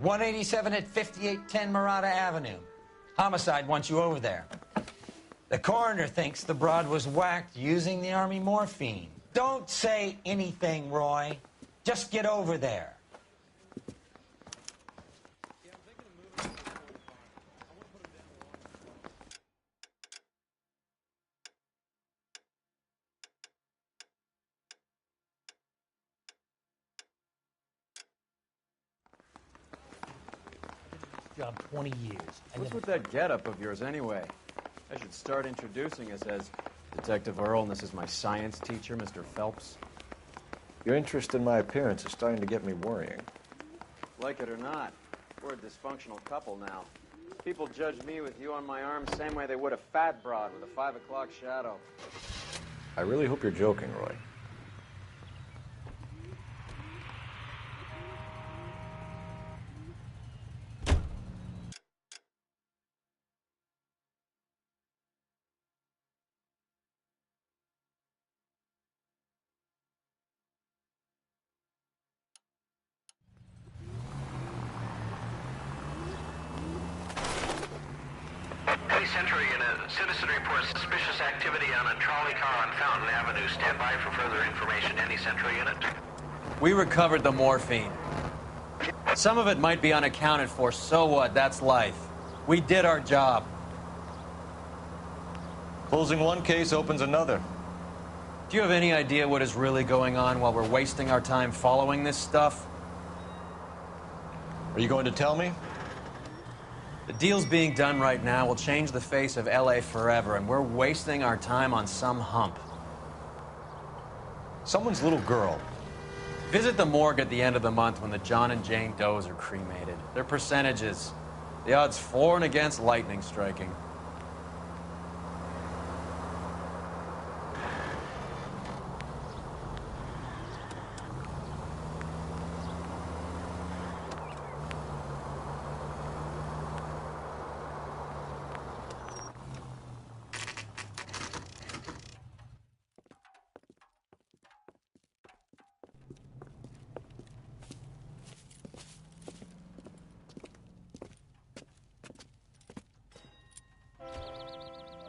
187 at 5810 Murata Avenue. Homicide wants you over there. The coroner thinks the broad was whacked using the Army morphine. Don't say anything, Roy. Just get over there. Job 20 years. What's with that getup of yours anyway? I should start introducing us as Detective Earl, and this is my science teacher, Mr. Phelps. Your interest in my appearance is starting to get me worrying. Like it or not, we're a dysfunctional couple now. People judge me with you on my arm the same way they would a fat broad with a 5 o'clock shadow. I really hope you're joking, Roy. Central Unit, citizen reports suspicious activity on a trolley car on Fountain Avenue. Stand by for further information. Any Central Unit? We recovered the morphine. Some of it might be unaccounted for. So what? That's life. We did our job. Closing one case opens another. Do you have any idea what is really going on while we're wasting our time following this stuff? Are you going to tell me? The deals being done right now will change the face of LA forever, and we're wasting our time on some hump. Someone's little girl. Visit the morgue at the end of the month when the John and Jane Does are cremated. Their percentages. The odds for and against lightning striking.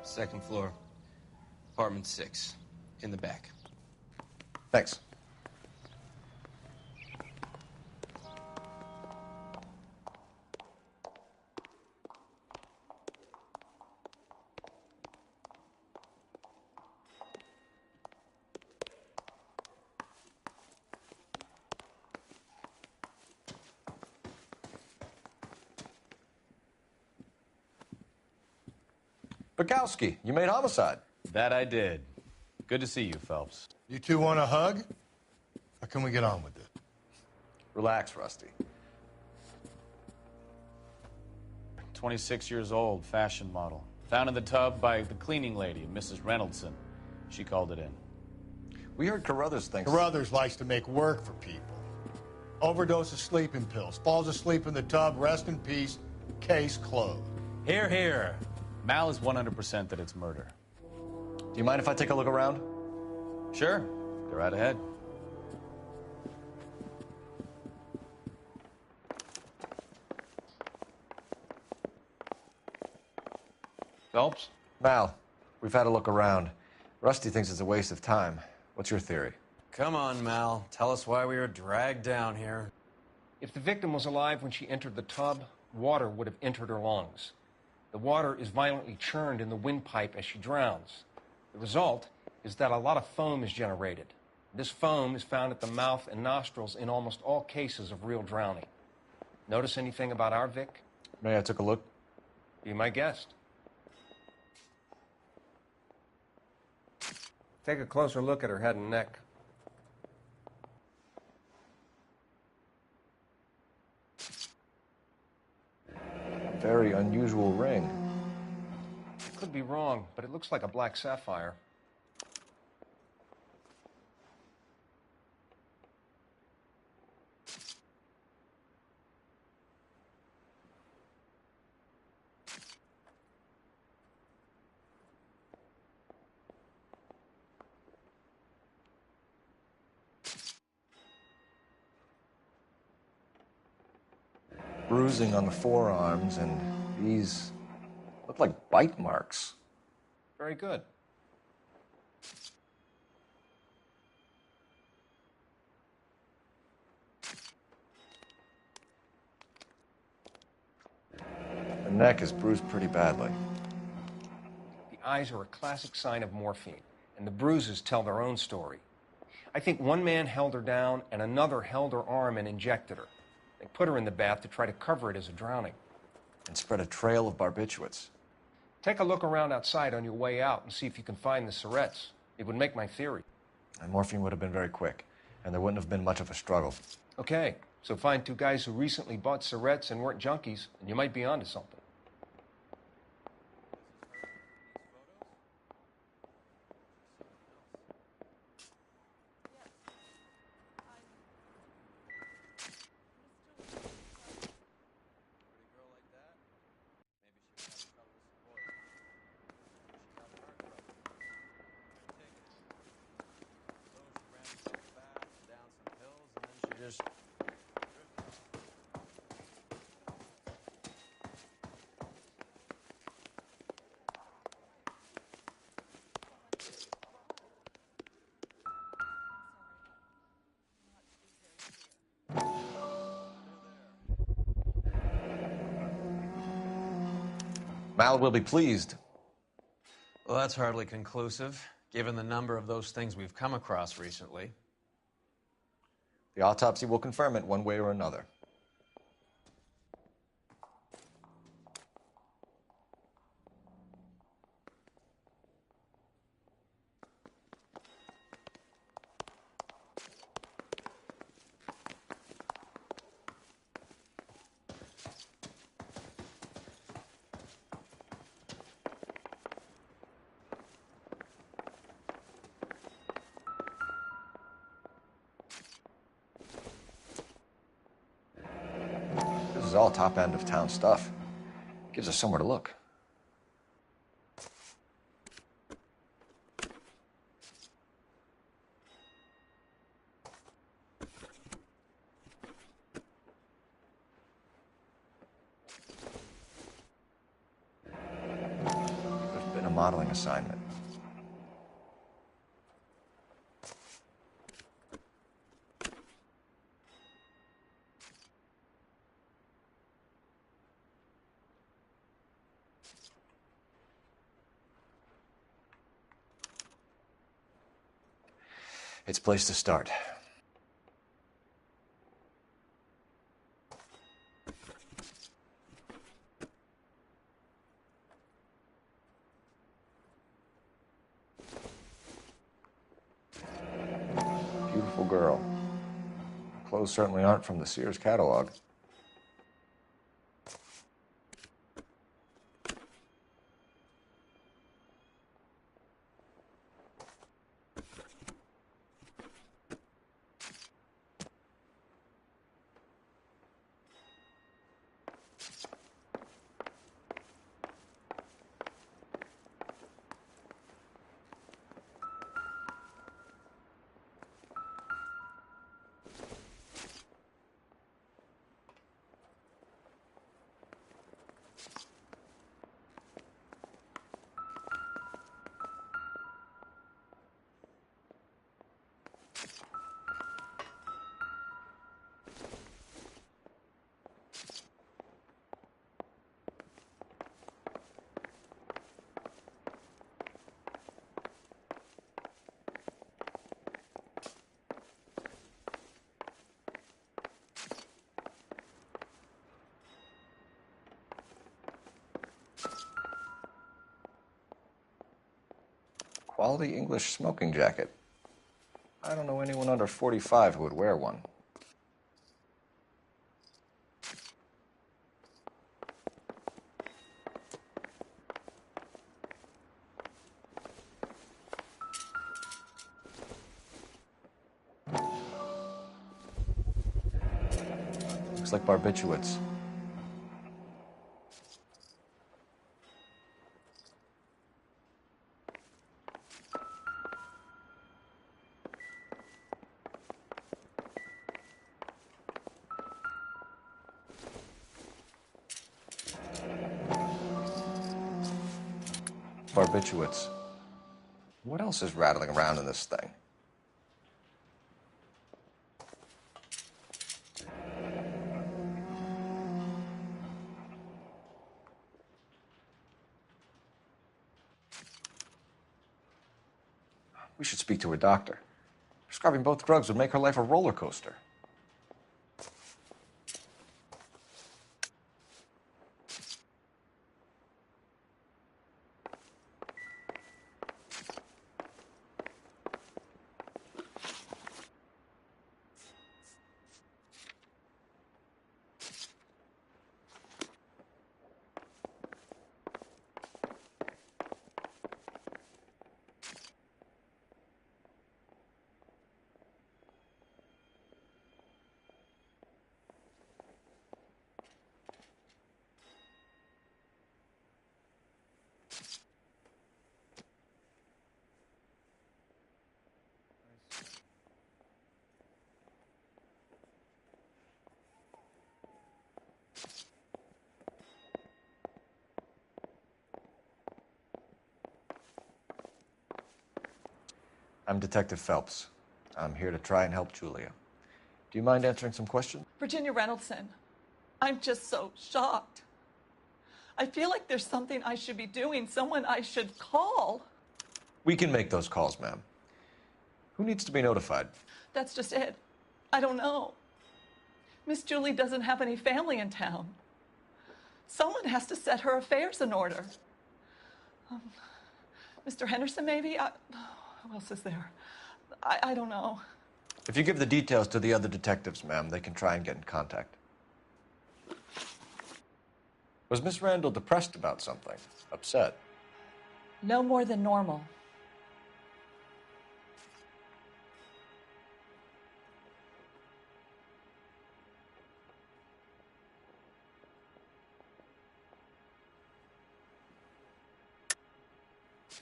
Second floor, apartment 6, in the back. Thanks. Bukowski, you made homicide. That I did. Good to see you, Phelps. You two want a hug? Or can we get on with it? Relax, Rusty. 26 years old, fashion model. Found in the tub by the cleaning lady, Mrs. Reynoldson. She called it in. We heard Carruthers thinks... Carruthers likes to make work for people. Overdose of sleeping pills. Falls asleep in the tub. Rest in peace. Case closed. Here, here. Mal is 100% that it's murder. Do you mind if I take a look around? Sure. Go right ahead. Phelps? Mal, we've had a look around. Rusty thinks it's a waste of time. What's your theory? Come on, Mal. Tell us why we were dragged down here. If the victim was alive when she entered the tub, water would have entered her lungs. The water is violently churned in the windpipe as she drowns. The result is that a lot of foam is generated. This foam is found at the mouth and nostrils in almost all cases of real drowning. Notice anything about our Vic? May I took a look? Be my guest. Take a closer look at her head and neck. Very unusual ring. I could be wrong, but it looks like a black sapphire. bruising on the forearms, and these look like bite marks. Very good. The neck is bruised pretty badly. The eyes are a classic sign of morphine, and the bruises tell their own story. I think one man held her down and another held her arm and injected her. They put her in the bath to try to cover it as a drowning. And spread a trail of barbiturates. Take a look around outside on your way out and see if you can find the syrettes. It would make my theory. And morphine would have been very quick, and there wouldn't have been much of a struggle. Okay, so find two guys who recently bought syrettes and weren't junkies, and you might be onto something. Just Mal will be pleased. Well, that's hardly conclusive, given the number of those things we've come across recently. The autopsy will confirm it one way or another. This is all top end of town stuff. Gives us somewhere to look. There's been a modeling assignment. It's a place to start. Beautiful girl. Clothes certainly aren't from the Sears catalog. Quality English smoking jacket. I don't know anyone under 45 who would wear one. Looks like barbiturates. barbiturates. What else is rattling around in this thing? We should speak to her doctor. Prescribing both drugs would make her life a roller coaster. I'm Detective Phelps. I'm here to try and help Julia. Do you mind answering some questions? Virginia Reynoldson, I'm just so shocked. I feel like there's something I should be doing, someone I should call. We can make those calls, ma'am. Who needs to be notified? That's just it. I don't know. Miss Julie doesn't have any family in town. Someone has to set her affairs in order. Mr. Henderson, maybe? Who else is there? I don't know. If you give the details to the other detectives, ma'am, they can try and get in contact. Was Miss Randall depressed about something? Upset? No more than normal.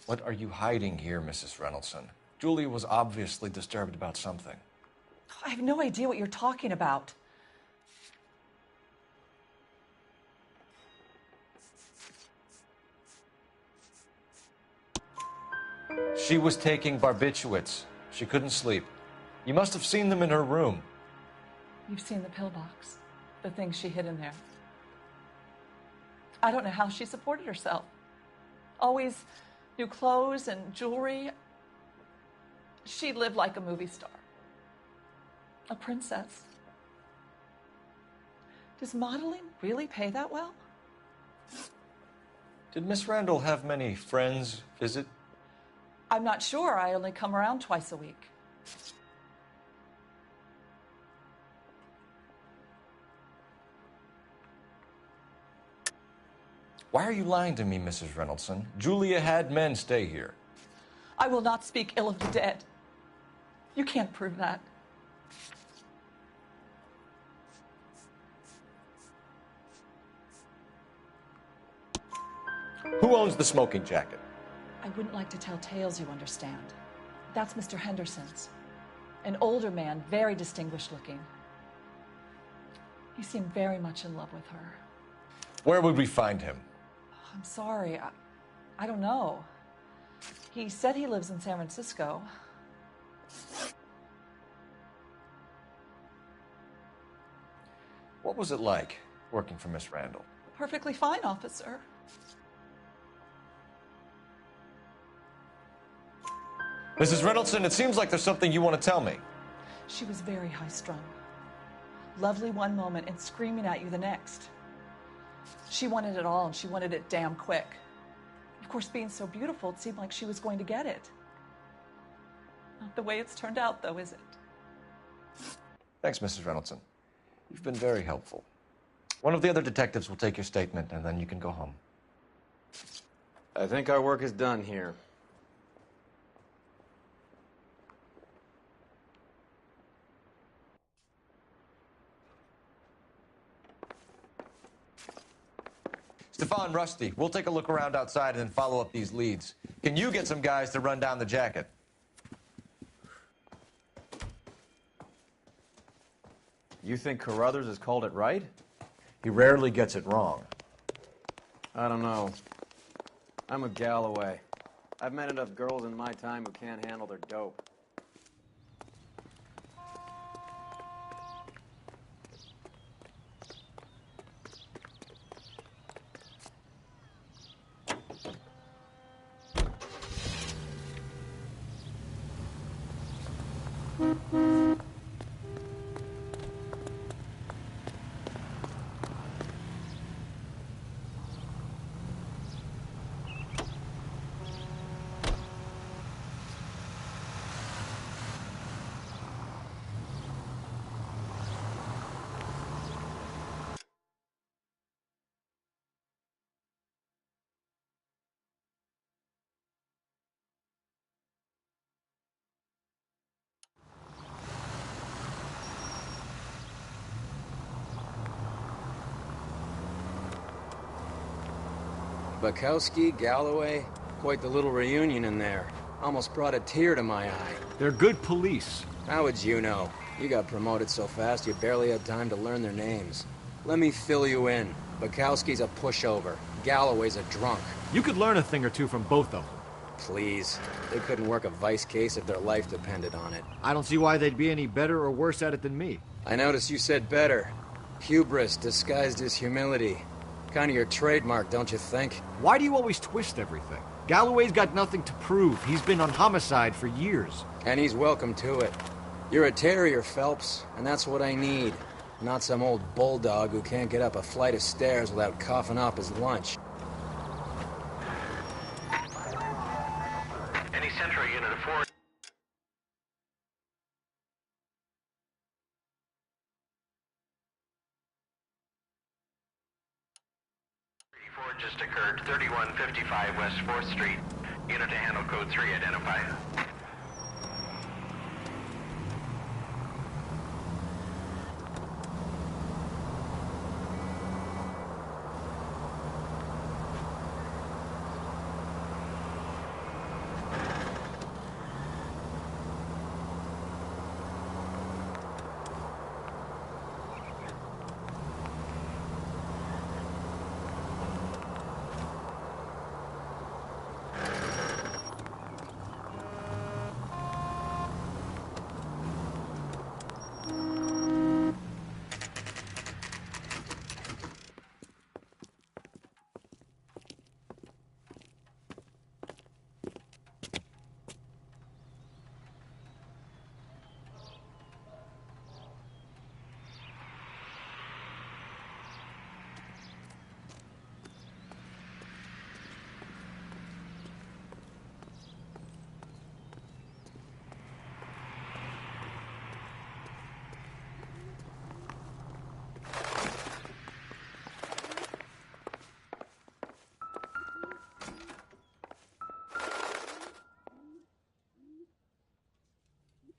What are you hiding here, Mrs. Reynoldson? Julia was obviously disturbed about something. I have no idea what you're talking about. She was taking barbiturates. She couldn't sleep. You must have seen them in her room. You've seen the pillbox, the things she hid in there. I don't know how she supported herself. Always new clothes and jewelry. She lived like a movie star. A princess. Does modeling really pay that well? Did Miss Randall have many friends visit? I'm not sure. I only come around twice a week. Why are you lying to me, Mrs. Reynoldson? Julia had men stay here. I will not speak ill of the dead. You can't prove that. Who owns the smoking jacket? I wouldn't like to tell tales, you understand. That's Mr. Henderson's. An older man, very distinguished looking. He seemed very much in love with her. Where would we find him? I'm sorry. I don't know. He said he lives in San Francisco. What was it like working for Miss Randall? Perfectly fine, officer. Mrs. Reynoldson, it seems like there's something you want to tell me. She was very high-strung. Lovely one moment and screaming at you the next. She wanted it all, and she wanted it damn quick. Of course, being so beautiful, it seemed like she was going to get it. Not the way it's turned out, though, is it? Thanks, Mrs. Reynoldson. You've been very helpful. One of the other detectives will take your statement, and then you can go home. I think our work is done here. Stefan, Rusty, we'll take a look around outside and then follow up these leads. Can you get some guys to run down the jacket? You think Carruthers has called it right? He rarely gets it wrong. I don't know. I'm with Galloway. I've met enough girls in my time who can't handle their dope. Bukowski, Galloway, quite the little reunion in there. Almost brought a tear to my eye. They're good police. How would you know? You got promoted so fast you barely had time to learn their names. Let me fill you in. Bukowski's a pushover. Galloway's a drunk. You could learn a thing or two from both of them. Please. They couldn't work a vice case if their life depended on it. I don't see why they'd be any better or worse at it than me. I noticed you said better. Hubris disguised as humility. Kind of your trademark, don't you think? Why do you always twist everything? Galloway's got nothing to prove. He's been on homicide for years. And he's welcome to it. You're a terrier, Phelps, and that's what I need. Not some old bulldog who can't get up a flight of stairs without coughing up his lunch. Any Central unit of 4... just occurred, 3155 West 4th Street. Unit to handle code 3 identified.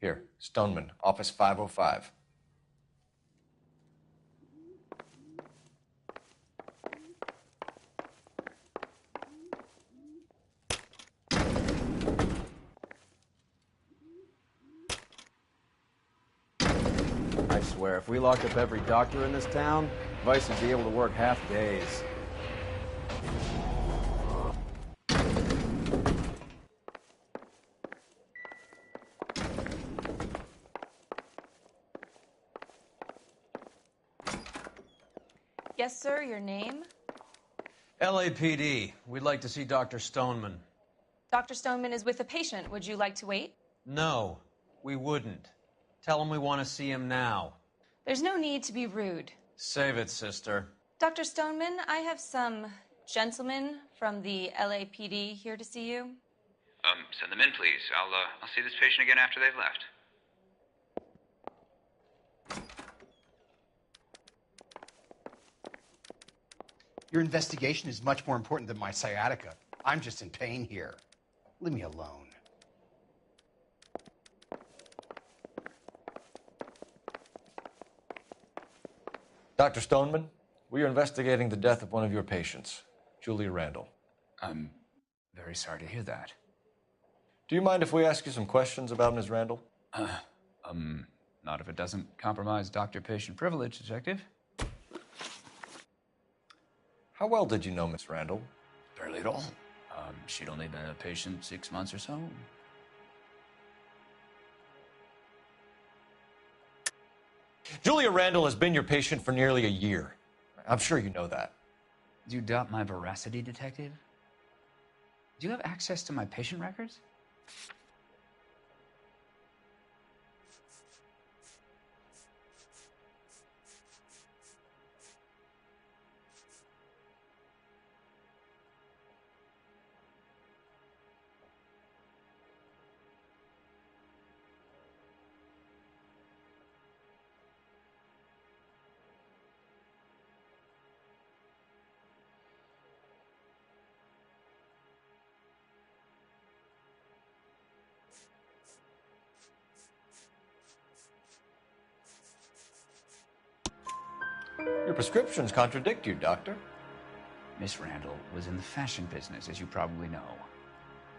Here, Stoneman, office 505. I swear, if we locked up every doctor in this town, Vice would be able to work half days. Yes, sir, your name? LAPD. We'd like to see Dr. Stoneman. Dr. Stoneman is with a patient. Would you like to wait? No, we wouldn't. Tell him we want to see him now. There's no need to be rude. Save it, sister. Dr. Stoneman, I have some gentlemen from the LAPD here to see you. Send them in, please. I'll see this patient again after they've left. Your investigation is much more important than my sciatica. I'm just in pain here. Leave me alone. Dr. Stoneman, we are investigating the death of one of your patients, Julia Randall. I'm very sorry to hear that. Do you mind if we ask you some questions about Ms. Randall? Not if it doesn't compromise doctor-patient privilege, Detective. How well did you know Miss Randall? Barely at all. She'd only been a patient 6 months or so. Julia Randall has been your patient for nearly a year. I'm sure you know that. Do you doubt my veracity, Detective? Do you have access to my patient records? Your prescriptions contradict you, Doctor. Miss Randall was in the fashion business, as you probably know.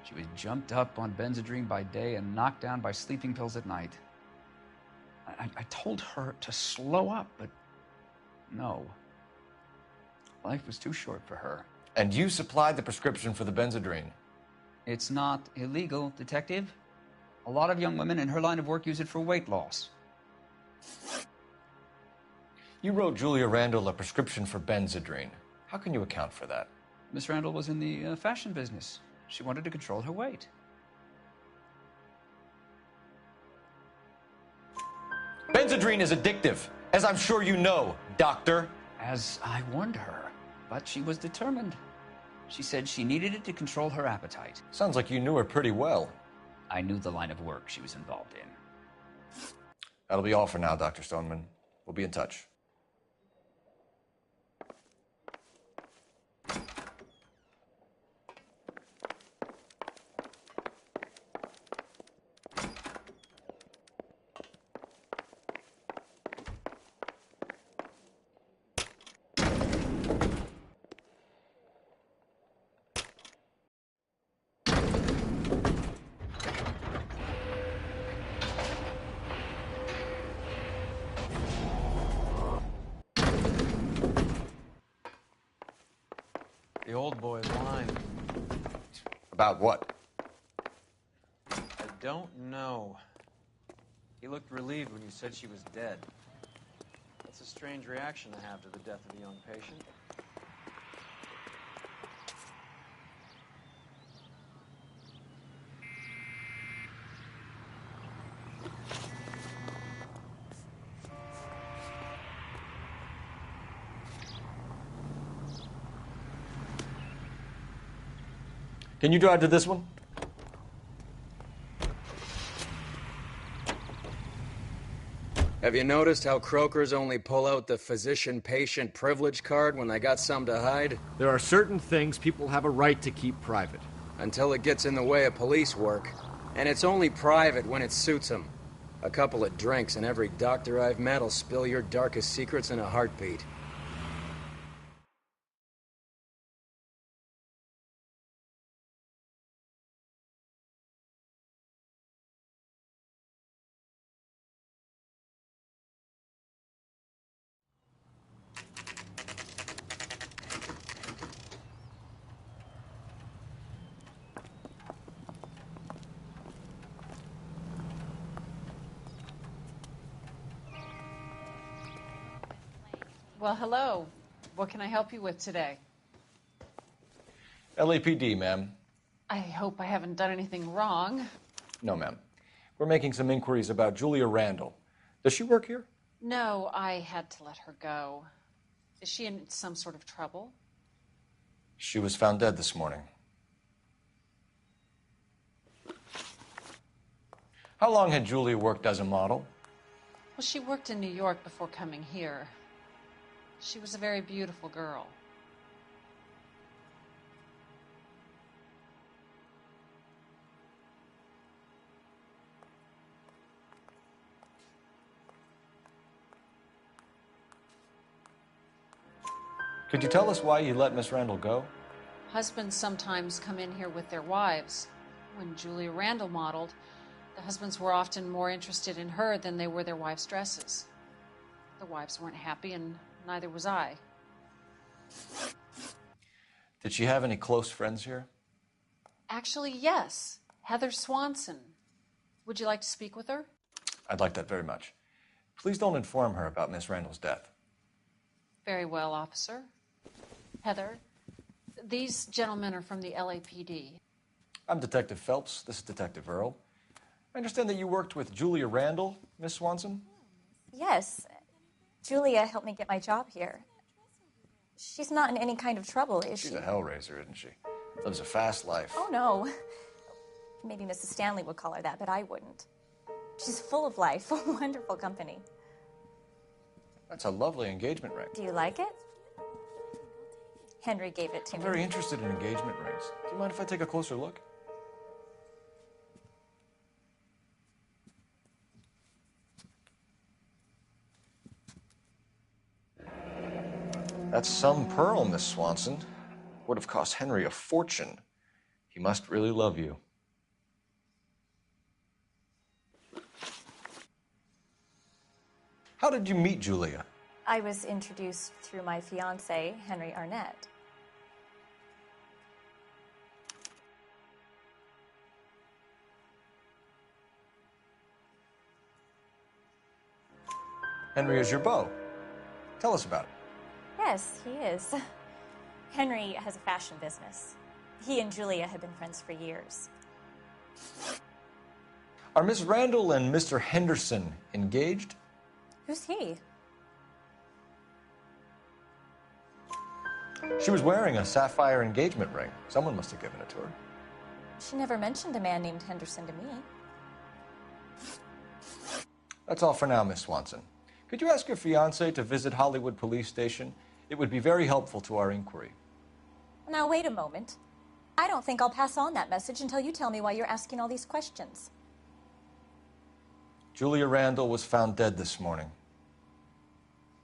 She was jumped up on Benzedrine by day and knocked down by sleeping pills at night. I told her to slow up, but no. Life was too short for her. And you supplied the prescription for the Benzedrine. It's not illegal, Detective. A lot of young women in her line of work use it for weight loss. You wrote Julia Randall a prescription for Benzedrine. How can you account for that? Miss Randall was in the fashion business. She wanted to control her weight. Benzedrine is addictive, as I'm sure you know, Doctor. As I warned her, but she was determined. She said she needed it to control her appetite. Sounds like you knew her pretty well. I knew the line of work she was involved in. That'll be all for now, Dr. Stoneman. We'll be in touch. The old boy is lying. About what? I don't know. He looked relieved when you said she was dead. That's a strange reaction to have to the death of a young patient. Can you drive to this one? Have you noticed how Crokers only pull out the physician-patient privilege card when they got some to hide? There are certain things people have a right to keep private. Until it gets in the way of police work. And it's only private when it suits them. A couple of drinks and every doctor I've met will spill your darkest secrets in a heartbeat. Well, hello. What can I help you with today? LAPD, ma'am. I hope I haven't done anything wrong. No, ma'am. We're making some inquiries about Julia Randall. Does she work here? No, I had to let her go. Is she in some sort of trouble? She was found dead this morning. How long had Julia worked as a model? Well, she worked in New York before coming here. She was a very beautiful girl. Could you tell us why you let Miss Randall go? Husbands sometimes come in here with their wives. When Julia Randall modeled, the husbands were often more interested in her than they were their wives' dresses. The wives weren't happy, and neither was I. Did she have any close friends here? Actually, yes. Heather Swanson. Would you like to speak with her? I'd like that very much. Please don't inform her about Miss Randall's death. Very well, officer. Heather, these gentlemen are from the LAPD. I'm Detective Phelps. This is Detective Earl. I understand that you worked with Julia Randall, Miss Swanson? Yes. Julia helped me get my job here. She's not in any kind of trouble, is she? She's a hellraiser, isn't she? Lives a fast life. Oh, no. Maybe Mrs. Stanley would call her that, but I wouldn't. She's full of life, wonderful company. That's a lovely engagement ring. Do you like it? Henry gave it to I'm me. very interested in engagement rings. Do you mind if I take a closer look? That's some pearl, Miss Swanson. Would have cost Henry a fortune. He must really love you. How did you meet Julia? I was introduced through my fiancé, Henry Arnett. Henry is your beau. Tell us about it. Yes, he is. Henry has a fashion business. He and Julia have been friends for years. Are Miss Randall and Mr. Henderson engaged? Who's he? She was wearing a sapphire engagement ring. Someone must have given it to her. She never mentioned a man named Henderson to me. That's all for now, Miss Swanson. Could you ask your fiancé to visit Hollywood Police Station? It would be very helpful to our inquiry. Now, wait a moment. I don't think I'll pass on that message until you tell me why you're asking all these questions. Julia Randall was found dead this morning.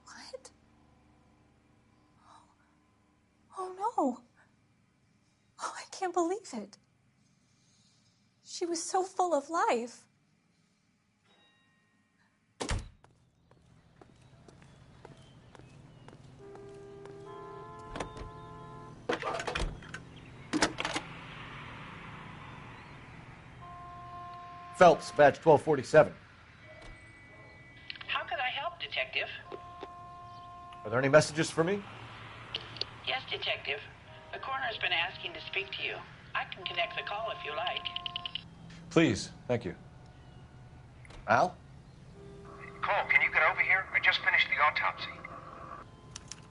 What? Oh, no. Oh, I can't believe it. She was so full of life. Phelps, badge 1247. How could I help, Detective? Are there any messages for me? Yes, Detective. The coroner's been asking to speak to you. I can connect the call if you like. Please, thank you. Al? Cole, can you get over here? I just finished the autopsy.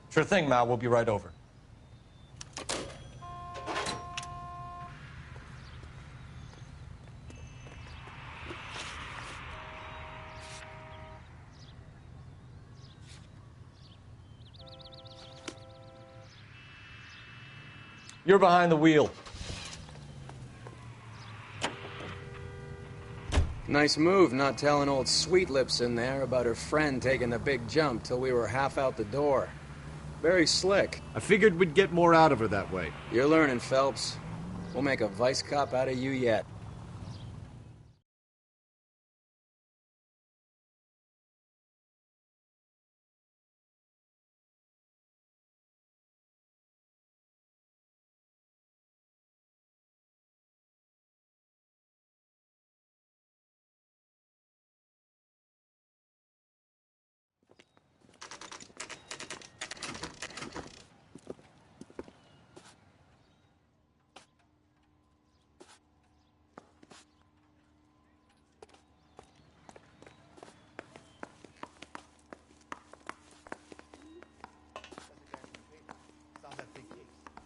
Sure thing, Mal. We'll be right over. You're behind the wheel. Nice move not telling old Sweet Lips in there about her friend taking the big jump till we were half out the door. Very slick. I figured we'd get more out of her that way. You're learning, Phelps. We'll make a vice cop out of you yet.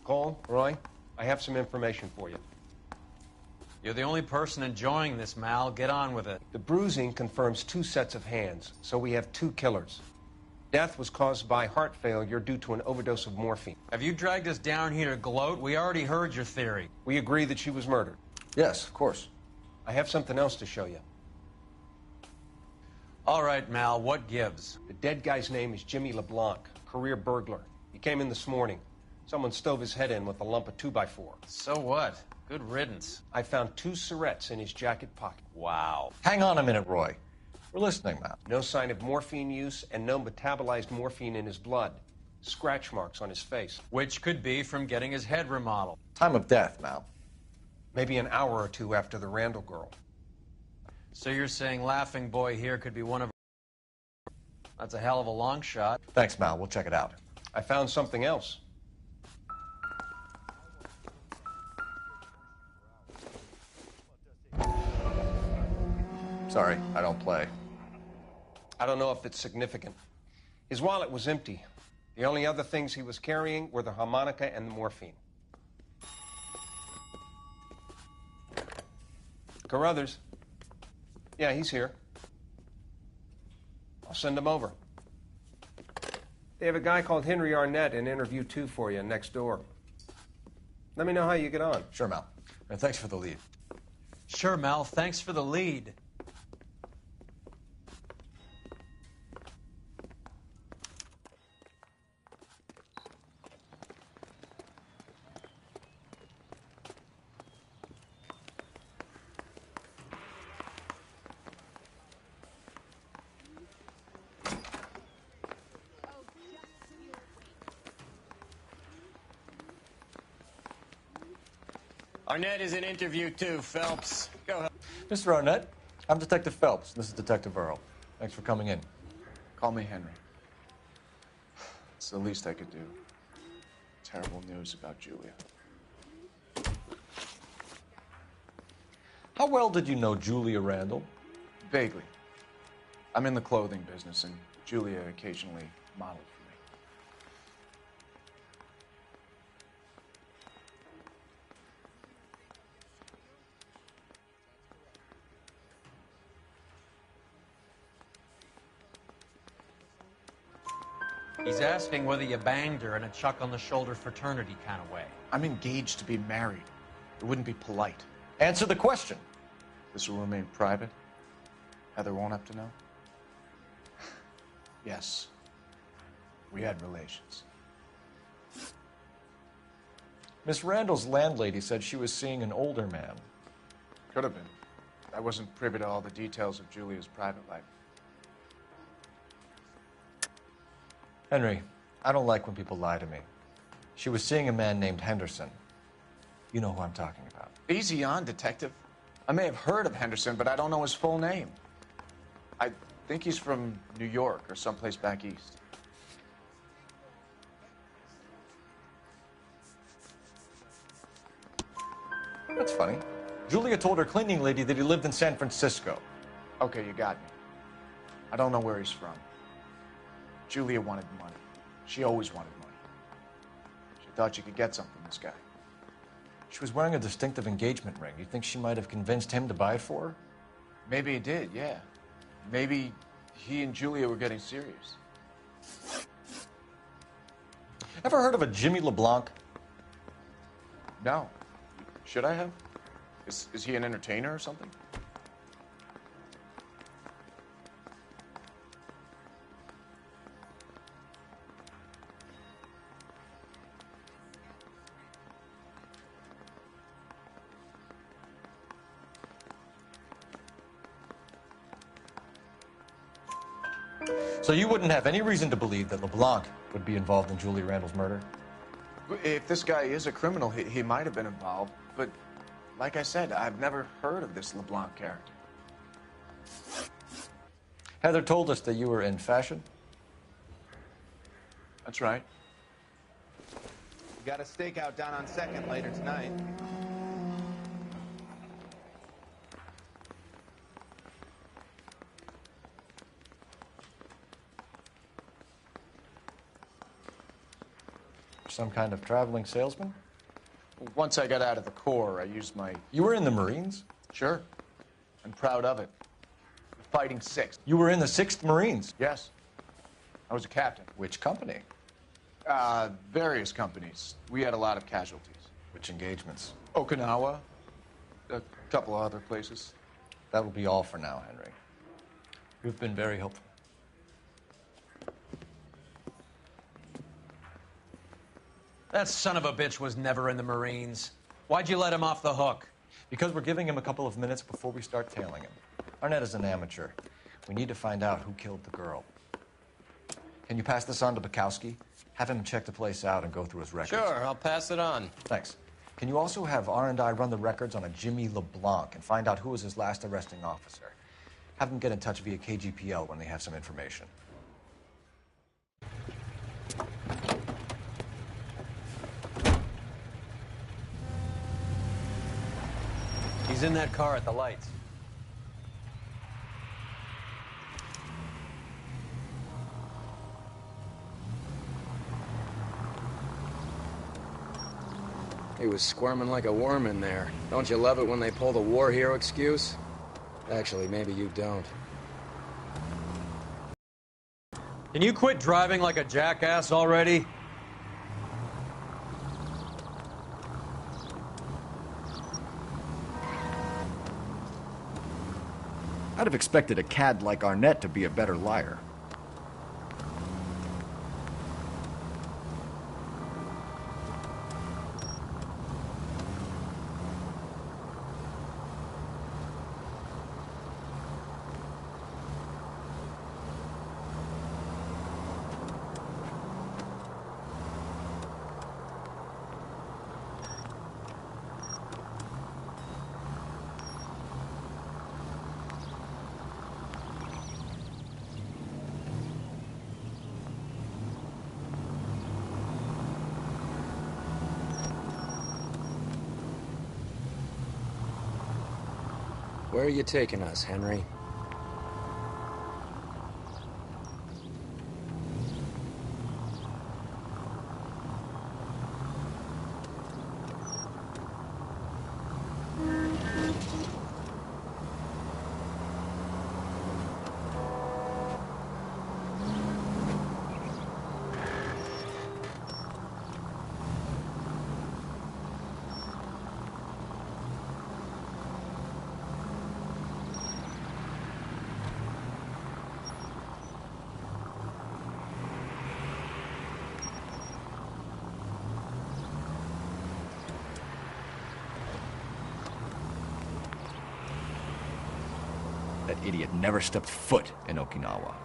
Cole, Roy, I have some information for you. You're the only person enjoying this, Mal. Get on with it. The bruising confirms 2 sets of hands, so we have 2 killers. Death was caused by heart failure due to an overdose of morphine. Have you dragged us down here to gloat? We already heard your theory. We agree that she was murdered. Yes, of course. I have something else to show you. All right, Mal, what gives? The dead guy's name is Jimmy LeBlanc, career burglar. He came in this morning. Someone stove his head in with a lump of 2x4. So what? Good riddance. I found 2 syrettes in his jacket pocket. Wow. Hang on a minute, Roy. We're listening, Mal. No sign of morphine use and no metabolized morphine in his blood. Scratch marks on his face. Which could be from getting his head remodeled. Time of death, Mal. Maybe an hour or two after the Randall girl. So you're saying Laughing Boy here could be one of... That's a hell of a long shot. Thanks, Mal. We'll check it out. I found something else. Sorry, I don't play. I don't know if it's significant. His wallet was empty. The only other things he was carrying were the harmonica and the morphine. Carruthers. Yeah, he's here. I'll send him over. They have a guy called Henry Arnett in interview 2 for you next door. Let me know how you get on. Sure, Mal. And thanks for the lead. Sure, Mel. Thanks for the lead. Arnett is in interview 2, Phelps. Go ahead. Mr. Arnett, I'm Detective Phelps. This is Detective Earl. Thanks for coming in. Call me Henry. It's the least I could do. Terrible news about Julia. How well did you know Julia Randall? Vaguely. I'm in the clothing business, and Julia occasionally modeled for me. He's asking whether you banged her in a chuck-on-the-shoulder fraternity kind of way. I'm engaged to be married. It wouldn't be polite. Answer the question. This will remain private? Heather won't have to know? Yes. We had relations. Miss Randall's landlady said she was seeing an older man. Could have been. I wasn't privy to all the details of Julia's private life. Henry, I don't like when people lie to me. She was seeing a man named Henderson. You know who I'm talking about. Easy on, Detective. I may have heard of Henderson, but I don't know his full name. I think he's from New York or someplace back east. That's funny. Julia told her cleaning lady that he lived in San Francisco. Okay, you got me. I don't know where he's from. Julia wanted money. She always wanted money. She thought she could get something from this guy. She was wearing a distinctive engagement ring. You think she might have convinced him to buy it for her? Maybe he did, yeah. Maybe he and Julia were getting serious. Ever heard of a Jimmy LeBlanc? No. Should I have? Is he an entertainer or something? So you wouldn't have any reason to believe that LeBlanc would be involved in Julia Randall's murder? If this guy is a criminal, he might have been involved. But like I said, I've never heard of this LeBlanc character. Heather told us that you were in fashion. That's right. We got a stakeout down on 2nd later tonight. Some kind of traveling salesman? Once I got out of the Corps, I used my... You were in the Marines? Sure. I'm proud of it. Fighting 6th. You were in the 6th Marines? Yes. I was a captain. Which company? Various companies. We had a lot of casualties. Which engagements? Okinawa. A couple of other places. That will be all for now, Henry. You've been very helpful. That son of a bitch was never in the Marines. Why'd you let him off the hook? Because we're giving him a couple of minutes before we start tailing him. Arnett is an amateur. We need to find out who killed the girl. Can you pass this on to Bukowski? Have him check the place out and go through his records. Sure, I'll pass it on. Thanks. Can you also have R&I run the records on a Jimmy LeBlanc and find out who was his last arresting officer? Have them get in touch via KGPL when they have some information. He's in that car at the lights. He was squirming like a worm in there. Don't you love it when they pull the war hero excuse? Actually, maybe you don't. Can you quit driving like a jackass already? I'd have expected a cad like Arnett to be a better liar. Where are you taking us, Henry? That idiot never stepped foot in Okinawa.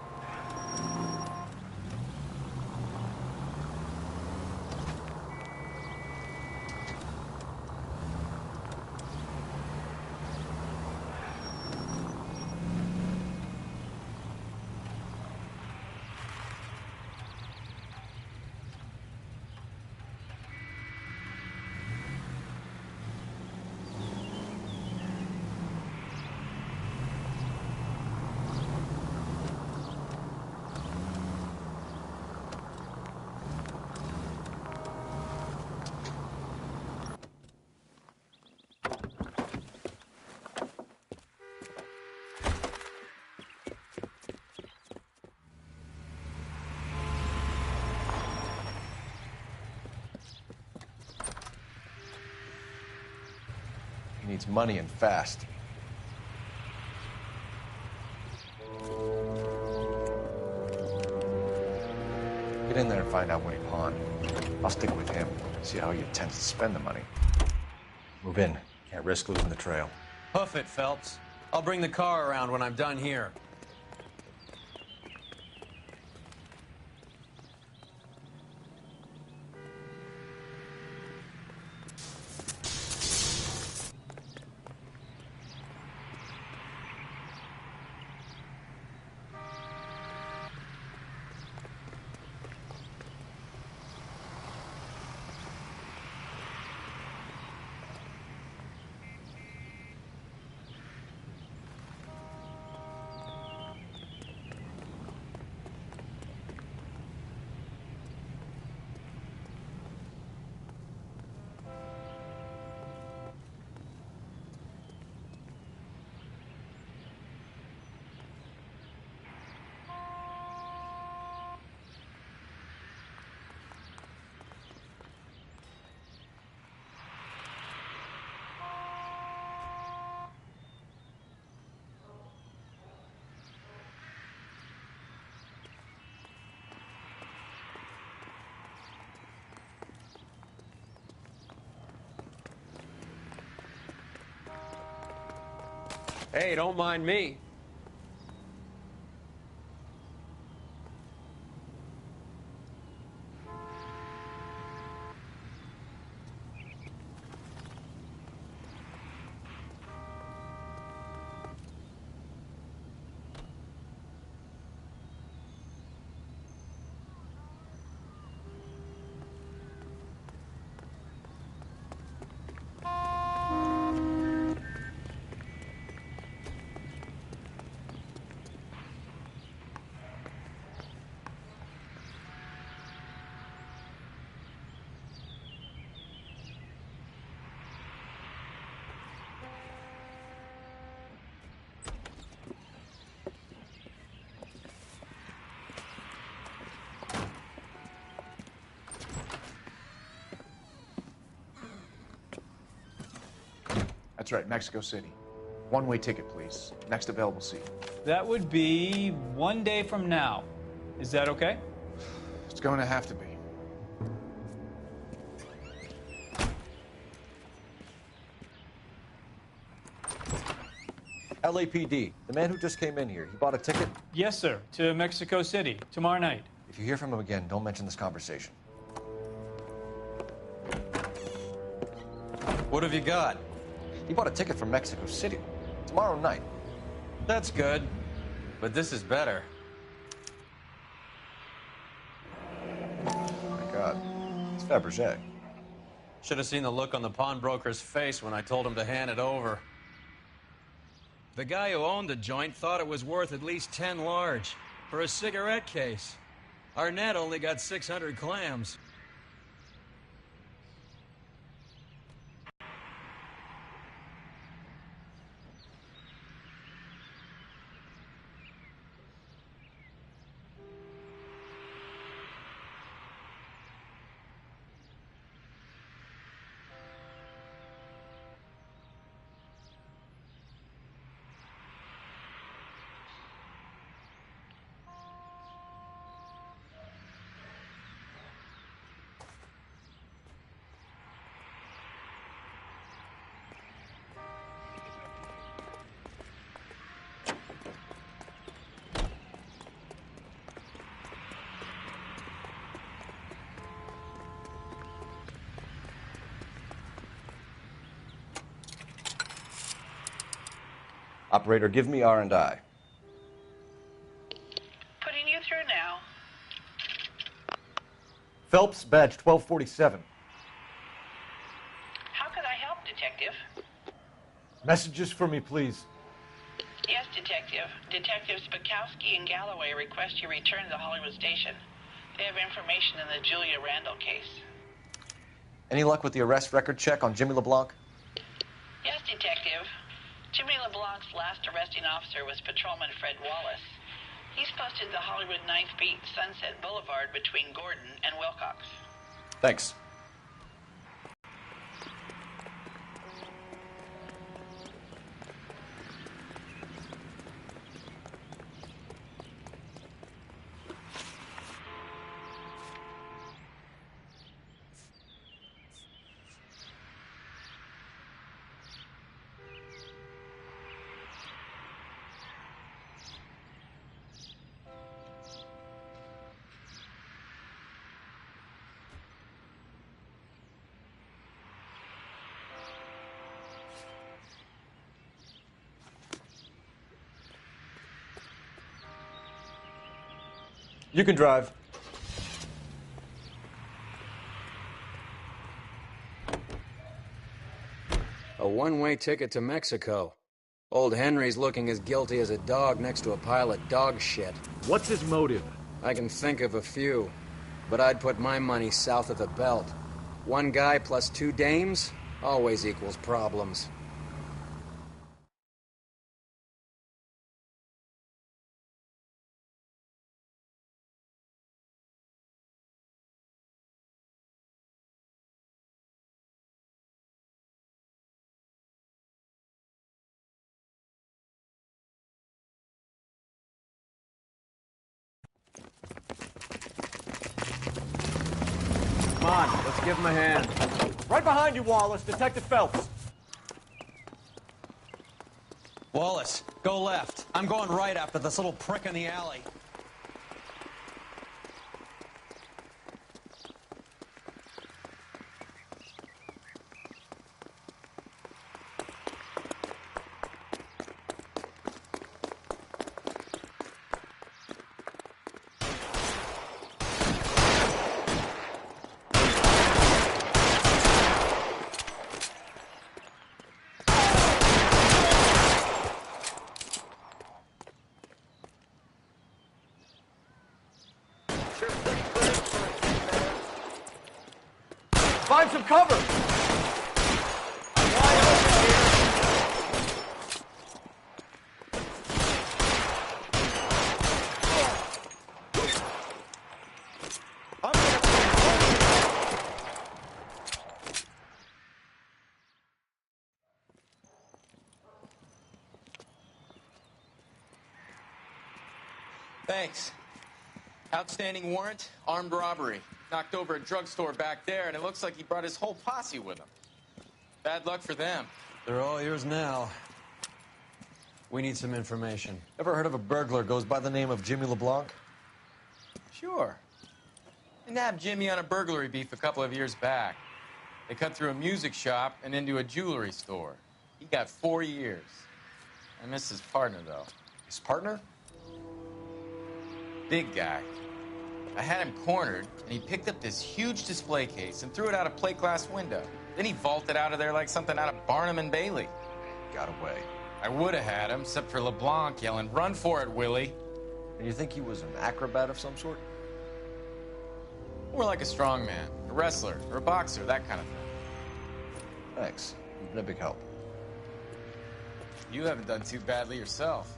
He needs money and fast. Get in there and find out what he pawned. I'll stick with him, see how he intends to spend the money. Move in. Can't risk losing the trail. Hoof it, Phelps. I'll bring the car around when I'm done here. Hey, don't mind me. That's right, Mexico City. One-way ticket, please. Next available seat. That would be 1 day from now. Is that okay? It's going to have to be. LAPD, the man who just came in here, he bought a ticket? Yes, sir. To Mexico City, tomorrow night. If you hear from him again, don't mention this conversation. What have you got? He bought a ticket from Mexico City. Tomorrow night. That's good. But this is better. Oh my God. It's Fabergé. Should have seen the look on the pawnbroker's face when I told him to hand it over. The guy who owned the joint thought it was worth at least 10 large for a cigarette case. Arnett only got 600 clams. Operator, give me R&I. Putting you through now. Phelps, badge 1247. How could I help, Detective? Messages for me, please. Yes, Detective. Detectives Bukowski and Galloway request you return to the Hollywood station. They have information in the Julia Randall case. Any luck with the arrest record check on Jimmy LeBlanc? Yes, Detective. Jimmy LeBlanc's last arresting officer was Patrolman Fred Wallace. He's posted the Hollywood 9th Beat Sunset Boulevard between Gordon and Wilcox. Thanks. You can drive. A one-way ticket to Mexico. Old Henry's looking as guilty as a dog next to a pile of dog shit. What's his motive? I can think of a few, but I'd put my money south of the belt. One guy plus two dames always equals problems. Come on, let's give him a hand. Right behind you, Wallace. Detective Phelps. Wallace, go left. I'm going right after this little prick in the alley. Find some cover! Thanks. Outstanding warrant, armed robbery. Knocked over a drugstore back there, and it looks like he brought his whole posse with him. Bad luck for them. They're all yours now. We need some information. Ever heard of a burglar goes by the name of Jimmy LeBlanc? Sure. I nabbed Jimmy on a burglary beef a couple of years back. They cut through a music shop and into a jewelry store. He got 4 years. I miss his partner, though. His partner? Big guy. I had him cornered, and he picked up this huge display case and threw it out a plate glass window. Then he vaulted out of there like something out of Barnum and Bailey. Got away. I would have had him, except for LeBlanc yelling, "Run for it, Willie!" And you think he was an acrobat of some sort? More like a strongman, a wrestler, or a boxer, that kind of thing. Thanks. You've been a big help. You haven't done too badly yourself.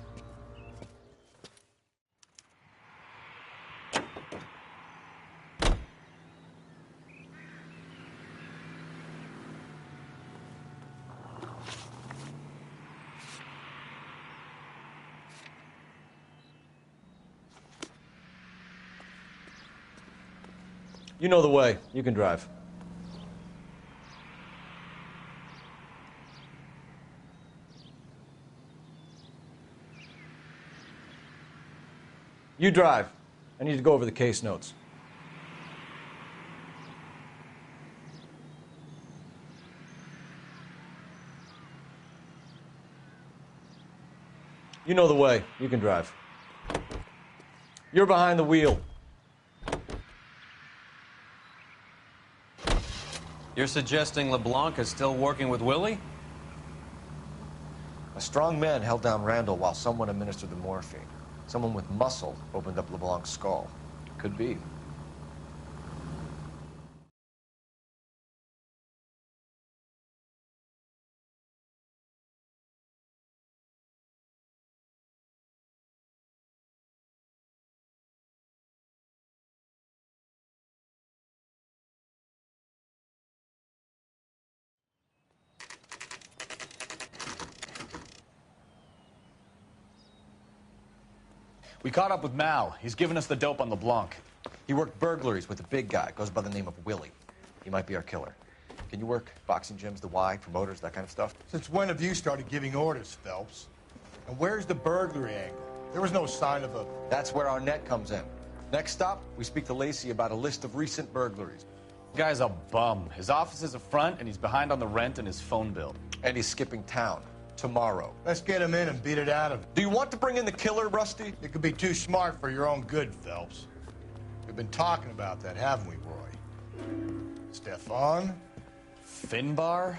You know the way. You can drive. You drive. I need to go over the case notes. You know the way. You can drive. You're behind the wheel. You're suggesting LeBlanc is still working with Willie? A strong man held down Randall while someone administered the morphine. Someone with muscle opened up LeBlanc's skull. Could be. We caught up with Mal. He's given us the dope on LeBlanc. He worked burglaries with a big guy. Goes by the name of Willie. He might be our killer. Can you work boxing gyms, the Y, promoters, that kind of stuff? Since when have you started giving orders, Phelps? And where's the burglary angle? There was no sign of a... That's where our net comes in. Next stop, we speak to Lacey about a list of recent burglaries. The guy's a bum. His office is a front, and he's behind on the rent and his phone bill. And he's skipping town. Tomorrow. Let's get him in and beat it out of him. Do you want to bring in the killer, Rusty? It could be too smart for your own good, Phelps. We've been talking about that, haven't we, Roy? Stefan? Finbar?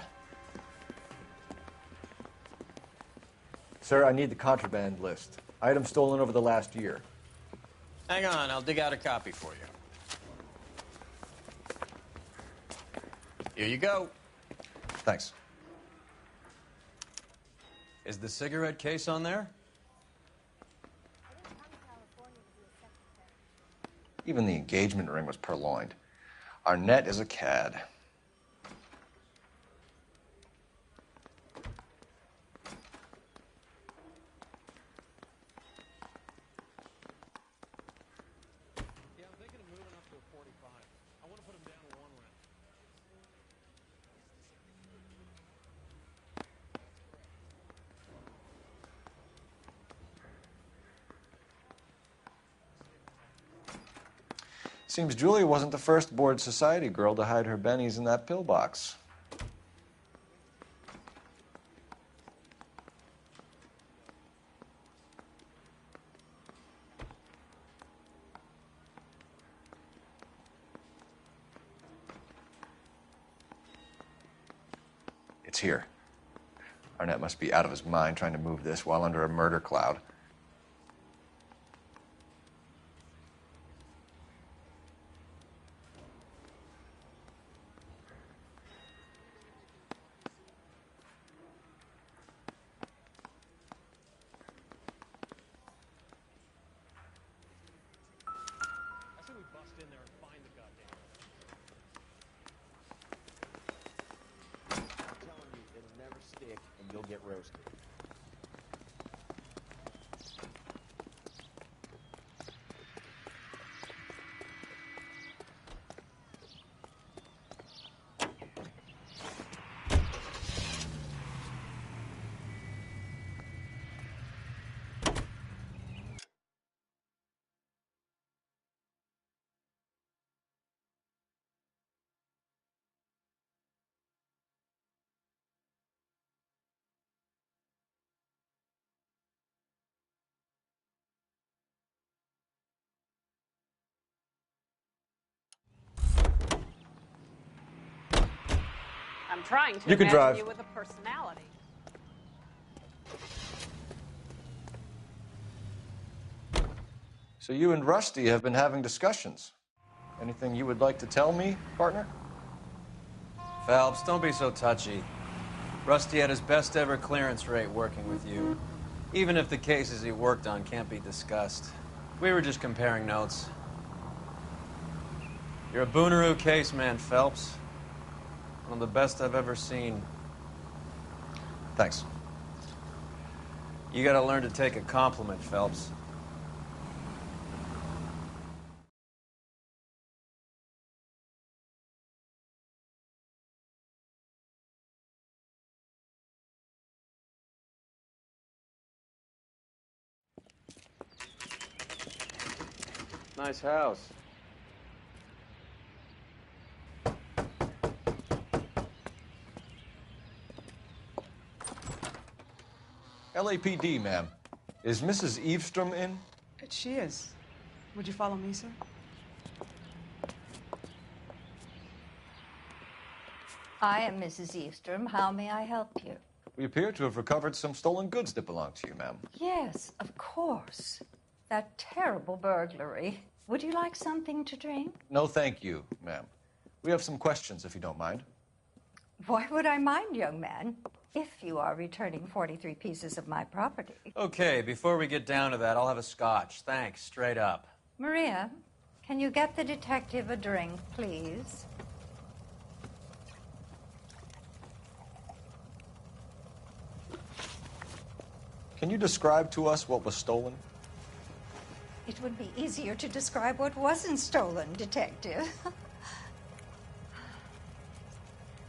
Sir, I need the contraband list. Items stolen over the last year. Hang on, I'll dig out a copy for you. Here you go. Thanks. Is the cigarette case on there? Even the engagement ring was purloined. Our net is a cad. Yeah, I'm thinking of moving up to a 45. I want to put him down to 1 round. Seems Julia wasn't the first bored society girl to hide her bennies in that pillbox. It's here. Arnett must be out of his mind trying to move this while under a murder cloud. You'll get roasted. I'm trying to You can imagine drive. you with a personality. So you and Rusty have been having discussions. Anything you would like to tell me, partner? Phelps, don't be so touchy. Rusty had his best ever clearance rate working with you. Even if the cases he worked on can't be discussed. We were just comparing notes. You're a Booneroo case man, Phelps. One of the best I've ever seen. Thanks. You gotta learn to take a compliment, Phelps. Nice house. LAPD, ma'am. Is Mrs. Eavestrom in? She is. Would you follow me, sir? I am Mrs. Eavestrom. How may I help you? We appear to have recovered some stolen goods that belong to you, ma'am. Yes, of course. That terrible burglary. Would you like something to drink? No, thank you, ma'am. We have some questions, if you don't mind. Why would I mind, young man, if you are returning 43 pieces of my property? Okay, before we get down to that, I'll have a scotch. Thanks, straight up. Maria, can you get the detective a drink, please? Can you describe to us what was stolen? It would be easier to describe what wasn't stolen, Detective.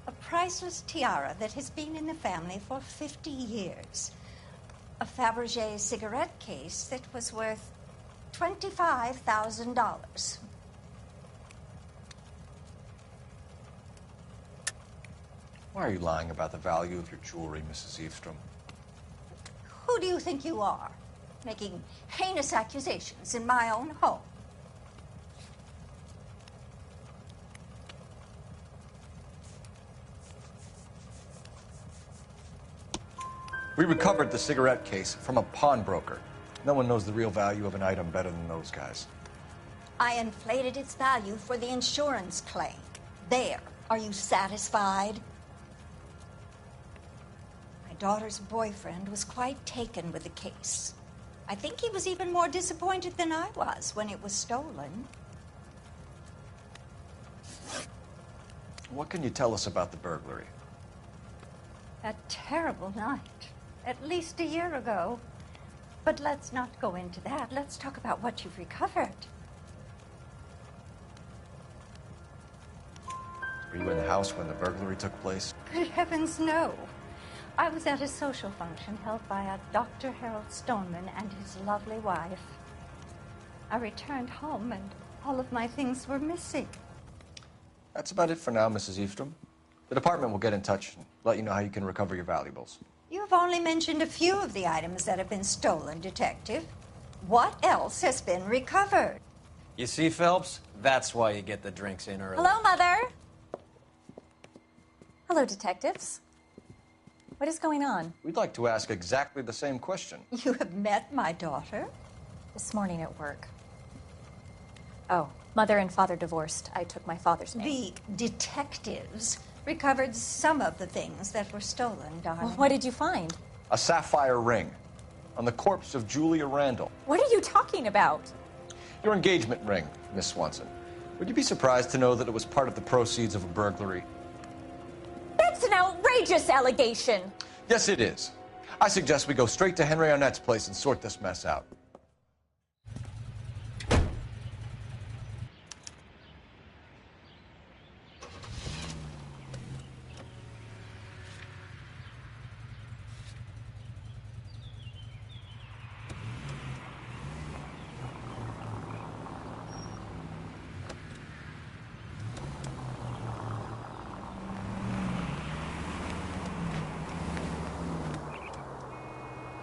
A priceless tiara that has been in the family for 50 years. A Fabergé cigarette case that was worth $25,000. Why are you lying about the value of your jewelry, Mrs. Eavestrom? Who do you think you are, making heinous accusations in my own home? We recovered the cigarette case from a pawnbroker. No one knows the real value of an item better than those guys. I inflated its value for the insurance claim. There. Are you satisfied? My daughter's boyfriend was quite taken with the case. I think he was even more disappointed than I was when it was stolen. What can you tell us about the burglary? That terrible night. At least a year ago. But let's not go into that. Let's talk about what you've recovered. Were you in the house when the burglary took place? Good heavens, no. I was at a social function held by a Dr. Harold Stoneman and his lovely wife. I returned home and all of my things were missing. That's about it for now, Mrs. Eavestrom. The department will get in touch and let you know how you can recover your valuables. You've only mentioned a few of the items that have been stolen, Detective. What else has been recovered? You see, Phelps? That's why you get the drinks in early. Hello, Mother. Hello, detectives. What is going on? We'd like to ask exactly the same question. You have met my daughter? This morning at work. Oh, Mother and Father divorced. I took my father's name. The detectives recovered some of the things that were stolen, darling. Well, what did you find? A sapphire ring on the corpse of Julia Randall. What are you talking about? Your engagement ring, Miss Swanson. Would you be surprised to know that it was part of the proceeds of a burglary? That's an outrageous allegation. Yes, it is. I suggest we go straight to Henry Arnett's place and sort this mess out.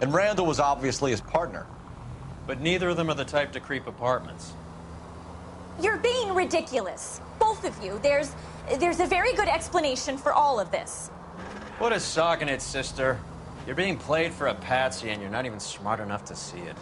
And Randall was obviously his partner. But neither of them are the type to creep apartments. You're being ridiculous. Both of you. There's There's a very good explanation for all of this. What a sock in it, sister. You're being played for a patsy and you're not even smart enough to see it.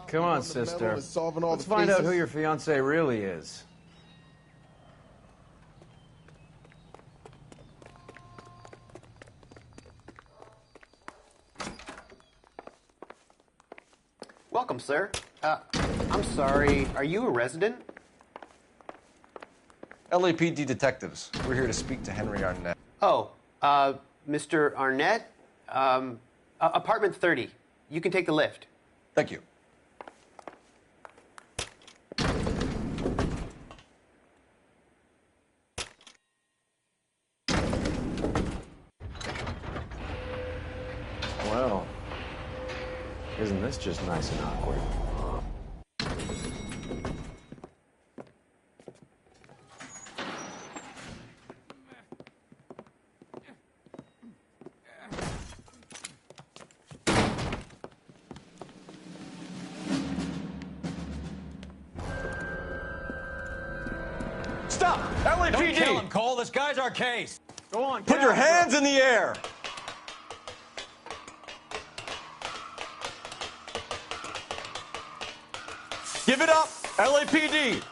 Come on, sister. Let's find out who your fiancé really is. Welcome, sir. I'm sorry, are you a resident? LAPD detectives. We're here to speak to Henry Arnett. Oh, Mr. Arnett? Apartment 30. You can take the lift. Thank you. Well, isn't this just nice and awkward? Stop! LAPD! Don't kill him, Cole. This guy's our case. Go on, Put your hands in the air! Give it up, LAPD!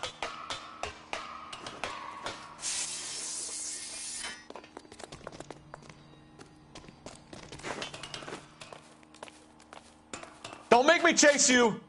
Don't make me chase you!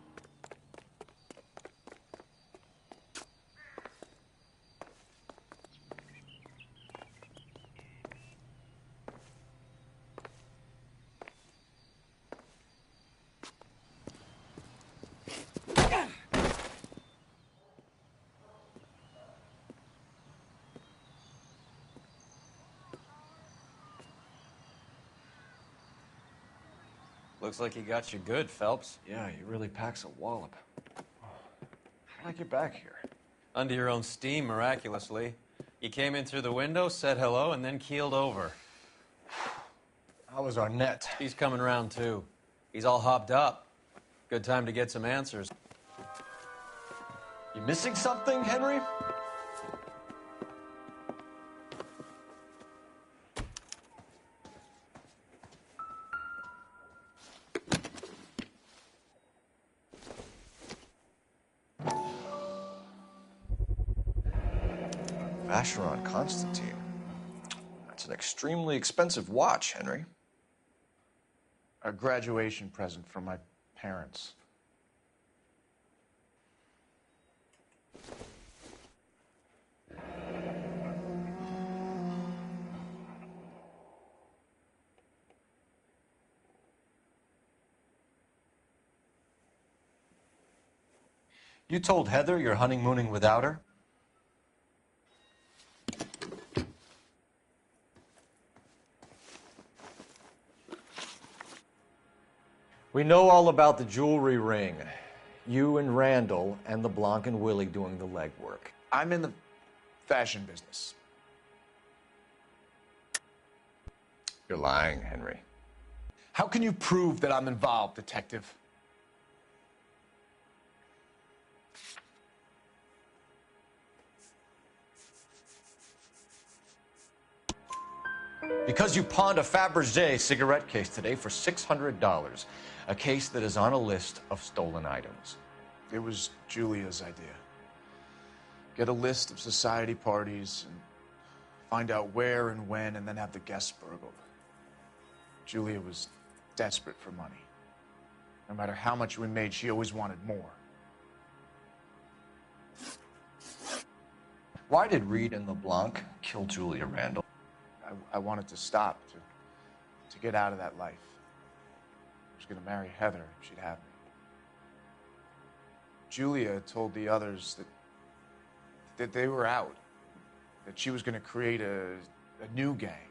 Looks like he got you good, Phelps. Yeah, he really packs a wallop. How'd I get back here? Under your own steam, miraculously. You came in through the window, said hello, and then keeled over. How was Arnett? He's coming round, too. He's all hopped up. Good time to get some answers. You missing something, Henry? Vacheron Constantine. That's an extremely expensive watch, Henry. A graduation present from my parents. You told Heather you're honeymooning without her? We know all about the jewelry ring. You and Randall and LeBlanc and Willie doing the legwork. I'm in the fashion business. You're lying, Henry. How can you prove that I'm involved, Detective? Because you pawned a Fabergé cigarette case today for $600. A case that is on a list of stolen items. It was Julia's idea. Get a list of society parties and find out where and when, and then have the guests burgled. Julia was desperate for money. No matter how much we made, she always wanted more. Why did Reed and LeBlanc kill Julia Randall? I wanted to stop, to get out of that life. I was going to marry Heather if she'd have me. Julia told the others that they were out, that she was going to create a new gang.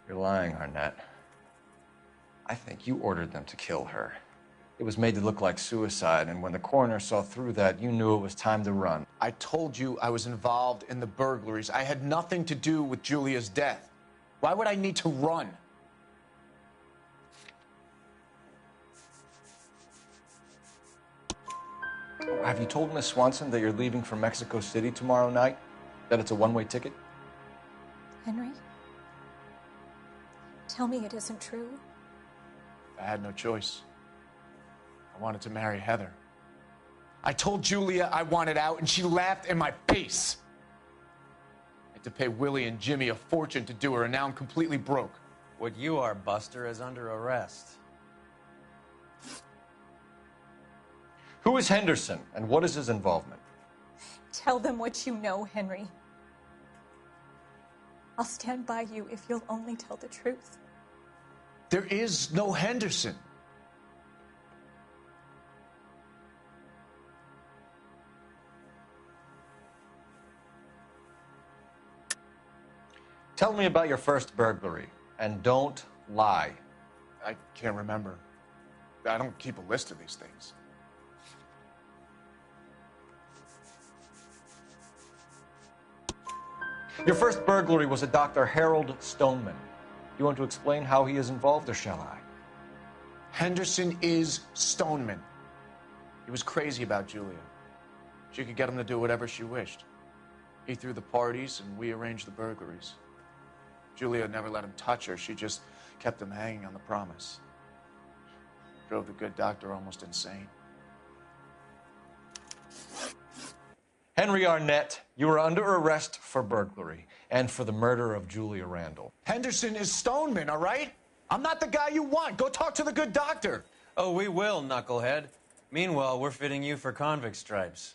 You're lying, Arnett. I think you ordered them to kill her. It was made to look like suicide, and when the coroner saw through that, you knew it was time to run. I told you I was involved in the burglaries. I had nothing to do with Julia's death. Why would I need to run? Have you told Miss Swanson that you're leaving for Mexico City tomorrow night? That it's a one-way ticket? Henry? Tell me it isn't true. I had no choice. I wanted to marry Heather. I told Julia I wanted out, and she laughed in my face. I had to pay Willie and Jimmy a fortune to do her, and now I'm completely broke. What you are, Buster, is under arrest. Who is Henderson, and what is his involvement? Tell them what you know, Henry. I'll stand by you if you'll only tell the truth. There is no Henderson. Tell me about your first burglary, and don't lie. I can't remember. I don't keep a list of these things. Your first burglary was a Dr. Harold Stoneman. You want to explain how he is involved, or shall I? Henderson is Stoneman. He was crazy about Julia. She could get him to do whatever she wished. He threw the parties, and we arranged the burglaries. Julia never let him touch her. She just kept him hanging on the promise. Drove the good doctor almost insane. Henry Arnett, you are under arrest for burglary and for the murder of Julia Randall. Henderson is Stoneman, all right? I'm not the guy you want. Go talk to the good doctor. Oh, we will, knucklehead. Meanwhile, we're fitting you for convict stripes.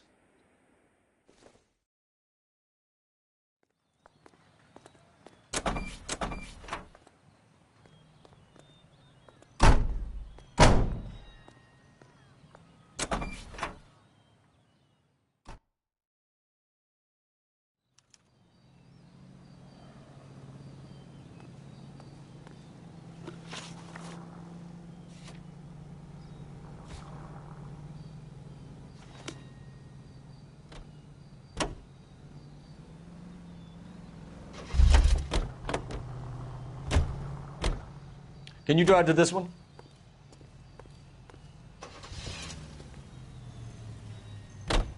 Can you drive to this one?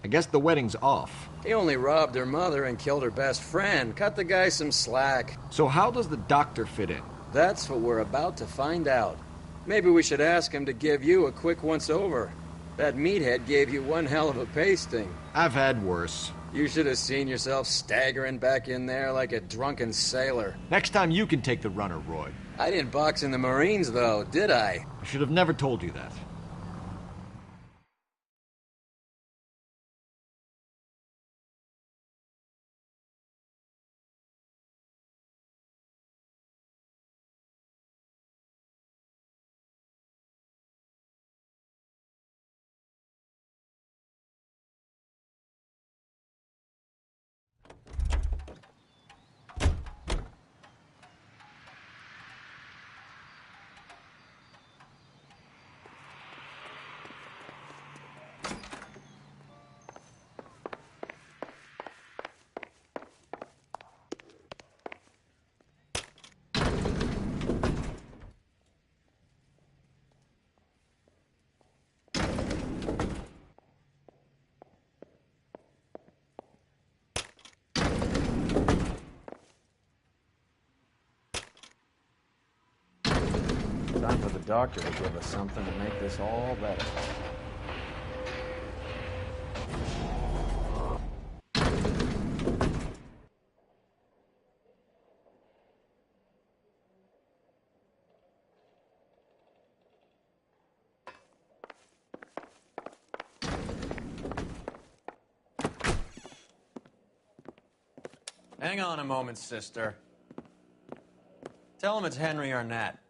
I guess the wedding's off. He only robbed her mother and killed her best friend. Cut the guy some slack. So how does the doctor fit in? That's what we're about to find out. Maybe we should ask him to give you a quick once-over. That meathead gave you one hell of a pasting. I've had worse. You should have seen yourself staggering back in there like a drunken sailor. Next time you can take the runner, Roy. I didn't box in the Marines, though, did I? I should have never told you that. Time for the doctor to give us something to make this all better. Hang on a moment, sister. Tell him it's Henry Arnett.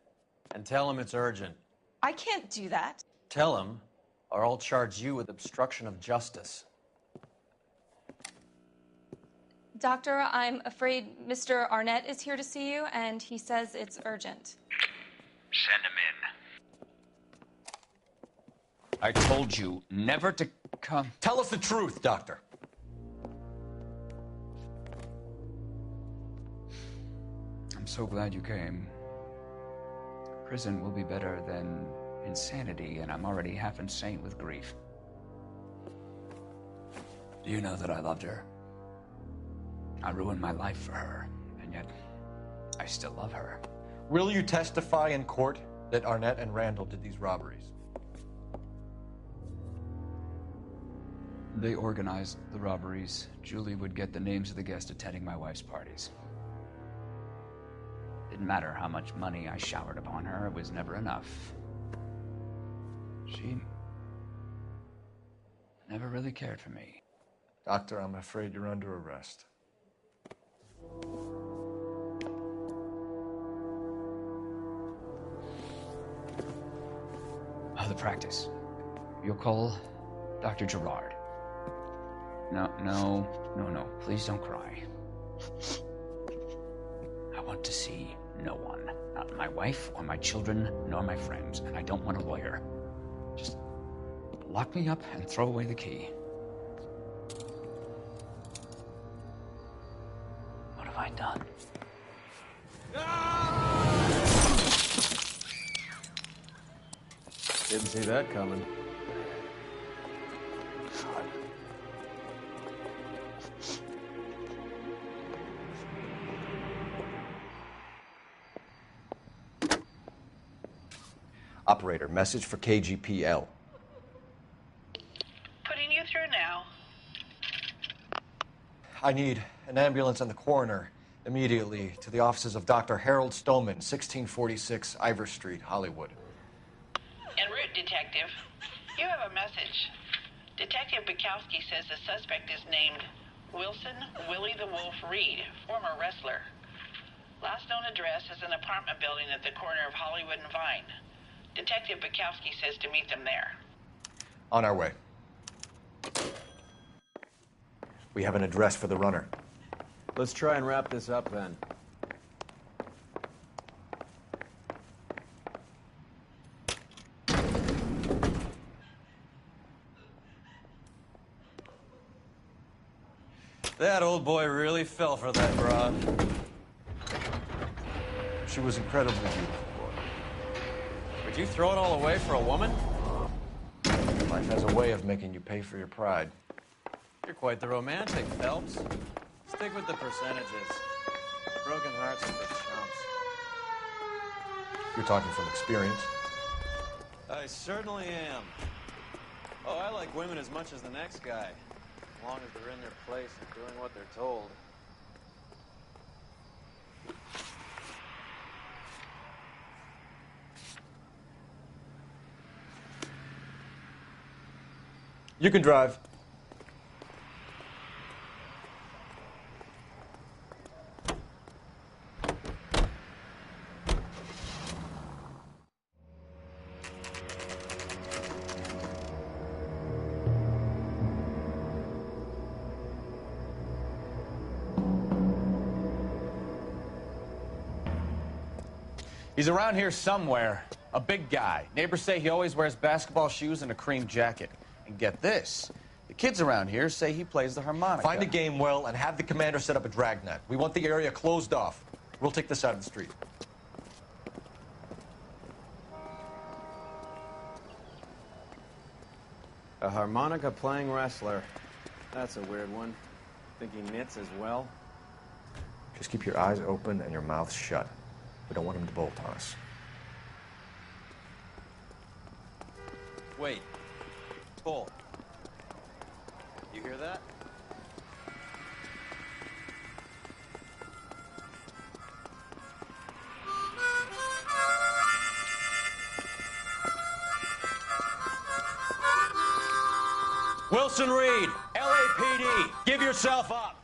And tell him it's urgent. I can't do that. Tell him, or I'll charge you with obstruction of justice. Doctor, I'm afraid Mr. Arnett is here to see you, and he says it's urgent. Send him in. I told you never to come. Tell us the truth, Doctor. I'm so glad you came. Prison will be better than insanity, and I'm already half insane with grief. Do you know that I loved her? I ruined my life for her, and yet I still love her. Will you testify in court that Arnett and Randall did these robberies? They organized the robberies. Julie would get the names of the guests attending my wife's parties. Didn't matter how much money I showered upon her, it was never enough. She never really cared for me. Doctor, I'm afraid you're under arrest. Oh, the practice. You'll call Dr. Gerard. No. Please don't cry. I want to see no one. Not my wife or my children, nor my friends. And I don't want a lawyer. Just lock me up and throw away the key. What have I done? Didn't see that coming. Operator, message for KGPL. Putting you through now. I need an ambulance and the coroner immediately to the offices of Dr. Harold Stoneman, 1646 Ivor Street, Hollywood. En route, Detective. You have a message. Detective Bukowski says the suspect is named Wilson Willie the Wolf Reed, former wrestler. Last known address is an apartment building at the corner of Hollywood and Vine. Detective Bukowski says to meet them there. On our way. We have an address for the runner. Let's try and wrap this up then. That old boy really fell for that broad. She was incredibly beautiful, Roy. Did you throw it all away for a woman? Life has a way of making you pay for your pride. You're quite the romantic, Phelps. Stick with the percentages. Broken hearts are for chumps. You're talking from experience. I certainly am. Oh, I like women as much as the next guy, as long as they're in their place and doing what they're told. You can drive. He's around here somewhere. A big guy. Neighbors say he always wears basketball shoes and a cream jacket. And get this, the kids around here say he plays the harmonica. Find a game well and have the commander set up a dragnet. We want the area closed off. We'll take this side of the street. A harmonica-playing wrestler. That's a weird one. Think he knits as well? Just keep your eyes open and your mouth shut. We don't want him to bolt on us. Wait. Bull. You hear that? Wilson Reed, LAPD, give yourself up.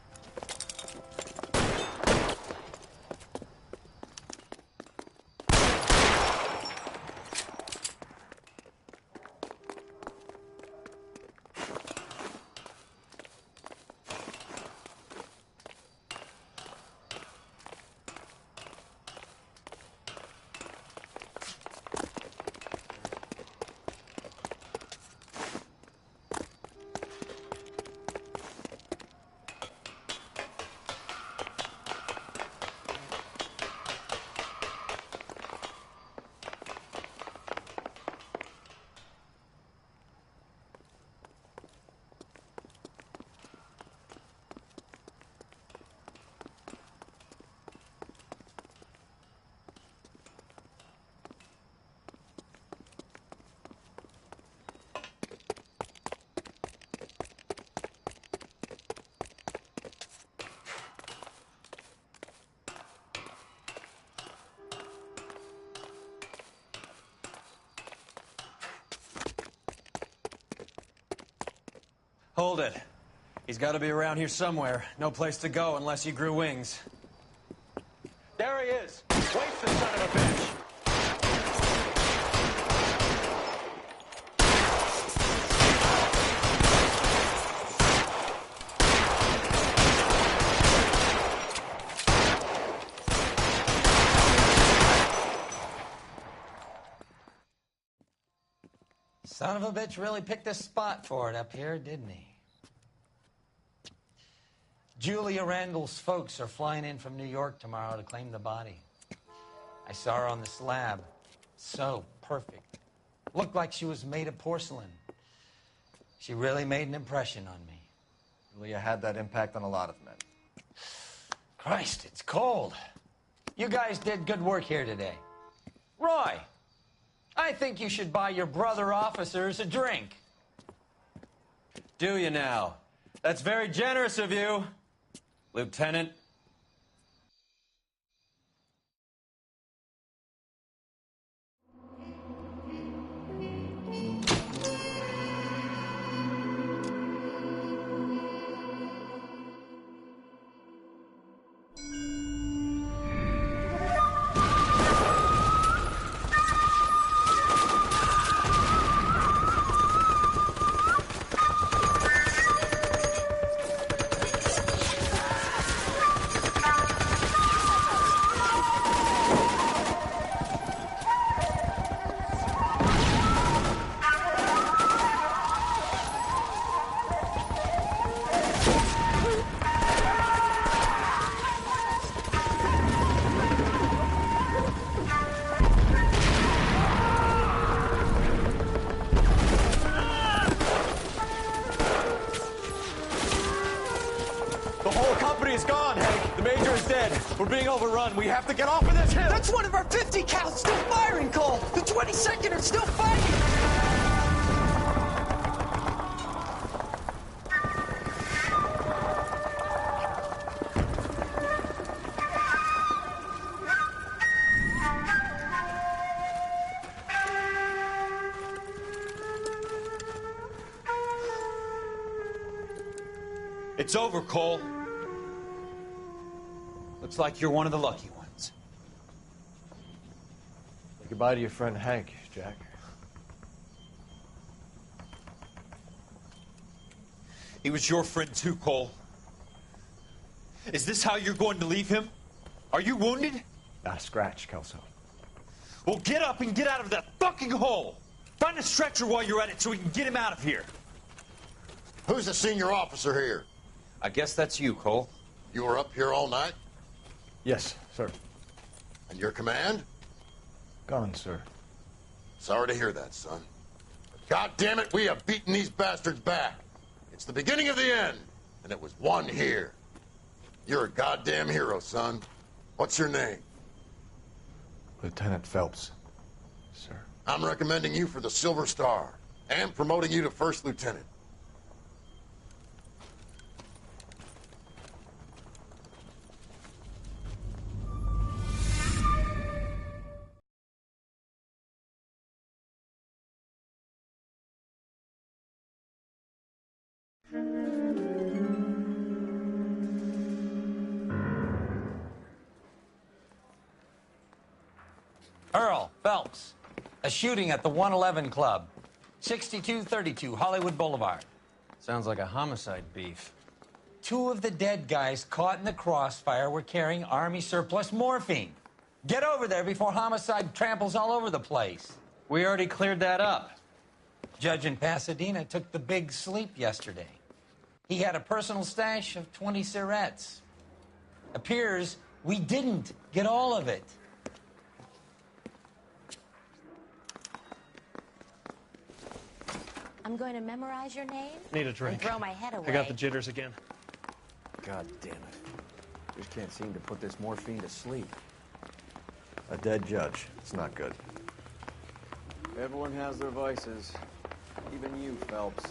Hold it. He's got to be around here somewhere. No place to go unless he grew wings. There he is. Waste the son of a bitch. Son of a bitch really picked a spot for it up here, didn't he? Julia Randall's folks are flying in from New York tomorrow to claim the body. I saw her on the slab. So perfect. Looked like she was made of porcelain. She really made an impression on me. Julia had that impact on a lot of men. Christ, it's cold. You guys did good work here today. Roy, I think you should buy your brother officers a drink. Do you now? That's very generous of you, Lieutenant. Security is gone, Hank. The Major is dead. We're being overrun. We have to get off of this hill. That's one of our 50 cals still firing, Cole. The 22nd are still fighting. It's over, Cole. Looks like you're one of the lucky ones. Say goodbye to your friend Hank, Jack. He was your friend too, Cole. Is this how you're going to leave him? Are you wounded? Not a scratch, Kelso. Well, get up and get out of that fucking hole. Find a stretcher while you're at it so we can get him out of here. Who's the senior officer here? I guess that's you, Cole. You were up here all night? Yes, sir. And your command? Gone, sir. Sorry to hear that, son. But God damn it, we have beaten these bastards back. It's the beginning of the end, and it was one here. You're a goddamn hero, son. What's your name? Lieutenant Phelps, sir. I'm recommending you for the Silver Star and promoting you to first lieutenant. Earl Phelps, a shooting at the 111 Club, 6232 Hollywood Boulevard. Sounds like a homicide beef. 2 of the dead guys caught in the crossfire were carrying Army surplus morphine. Get over there before homicide tramples all over the place. We already cleared that up. Judge in Pasadena took the big sleep yesterday. He had a personal stash of 20 cigarettes. Appears we didn't get all of it. I'm going to memorize your name. Need a drink. And throw my head away. I got the jitters again. God damn it. Just can't seem to put this morphine to sleep. A dead judge. It's not good. Everyone has their vices. Even you, Phelps.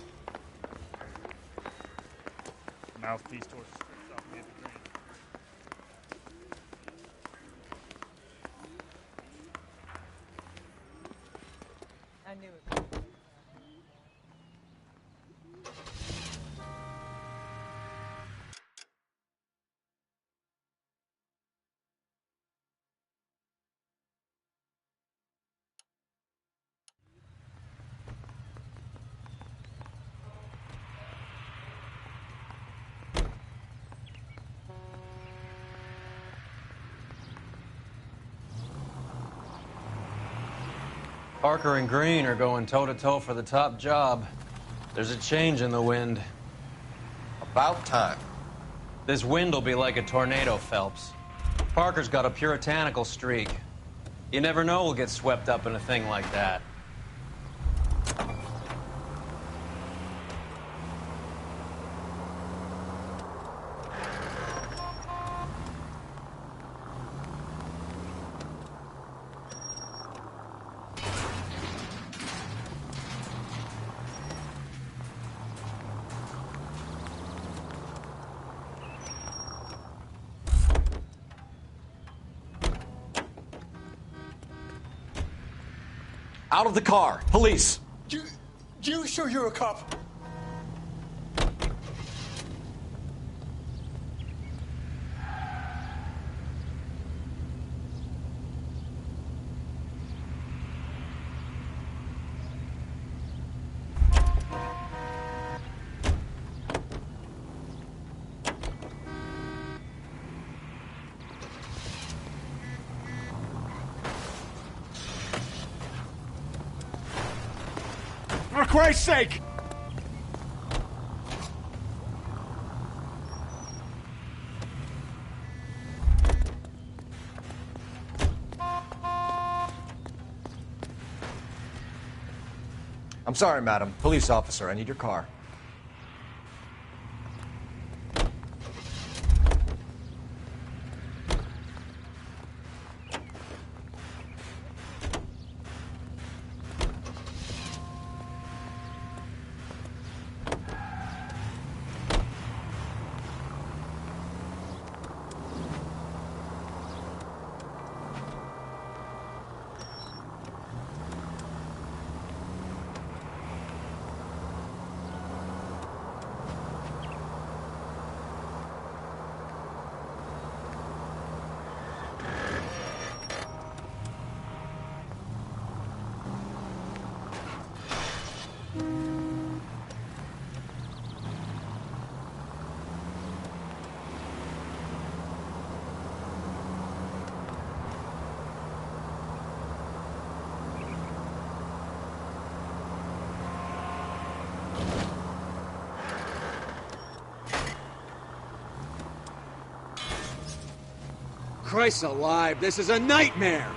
Mouthpiece towards the strips off me at the drain. I knew it. Parker and Green are going toe-to-toe for the top job. There's a change in the wind. About time. This wind will be like a tornado, Phelps. Parker's got a puritanical streak. You never know we'll get swept up in a thing like that. Out of the car. Police. You sure you're a cop? For Christ's sake! I'm sorry, madam. Police officer, I need your car. Christ alive, this is a nightmare!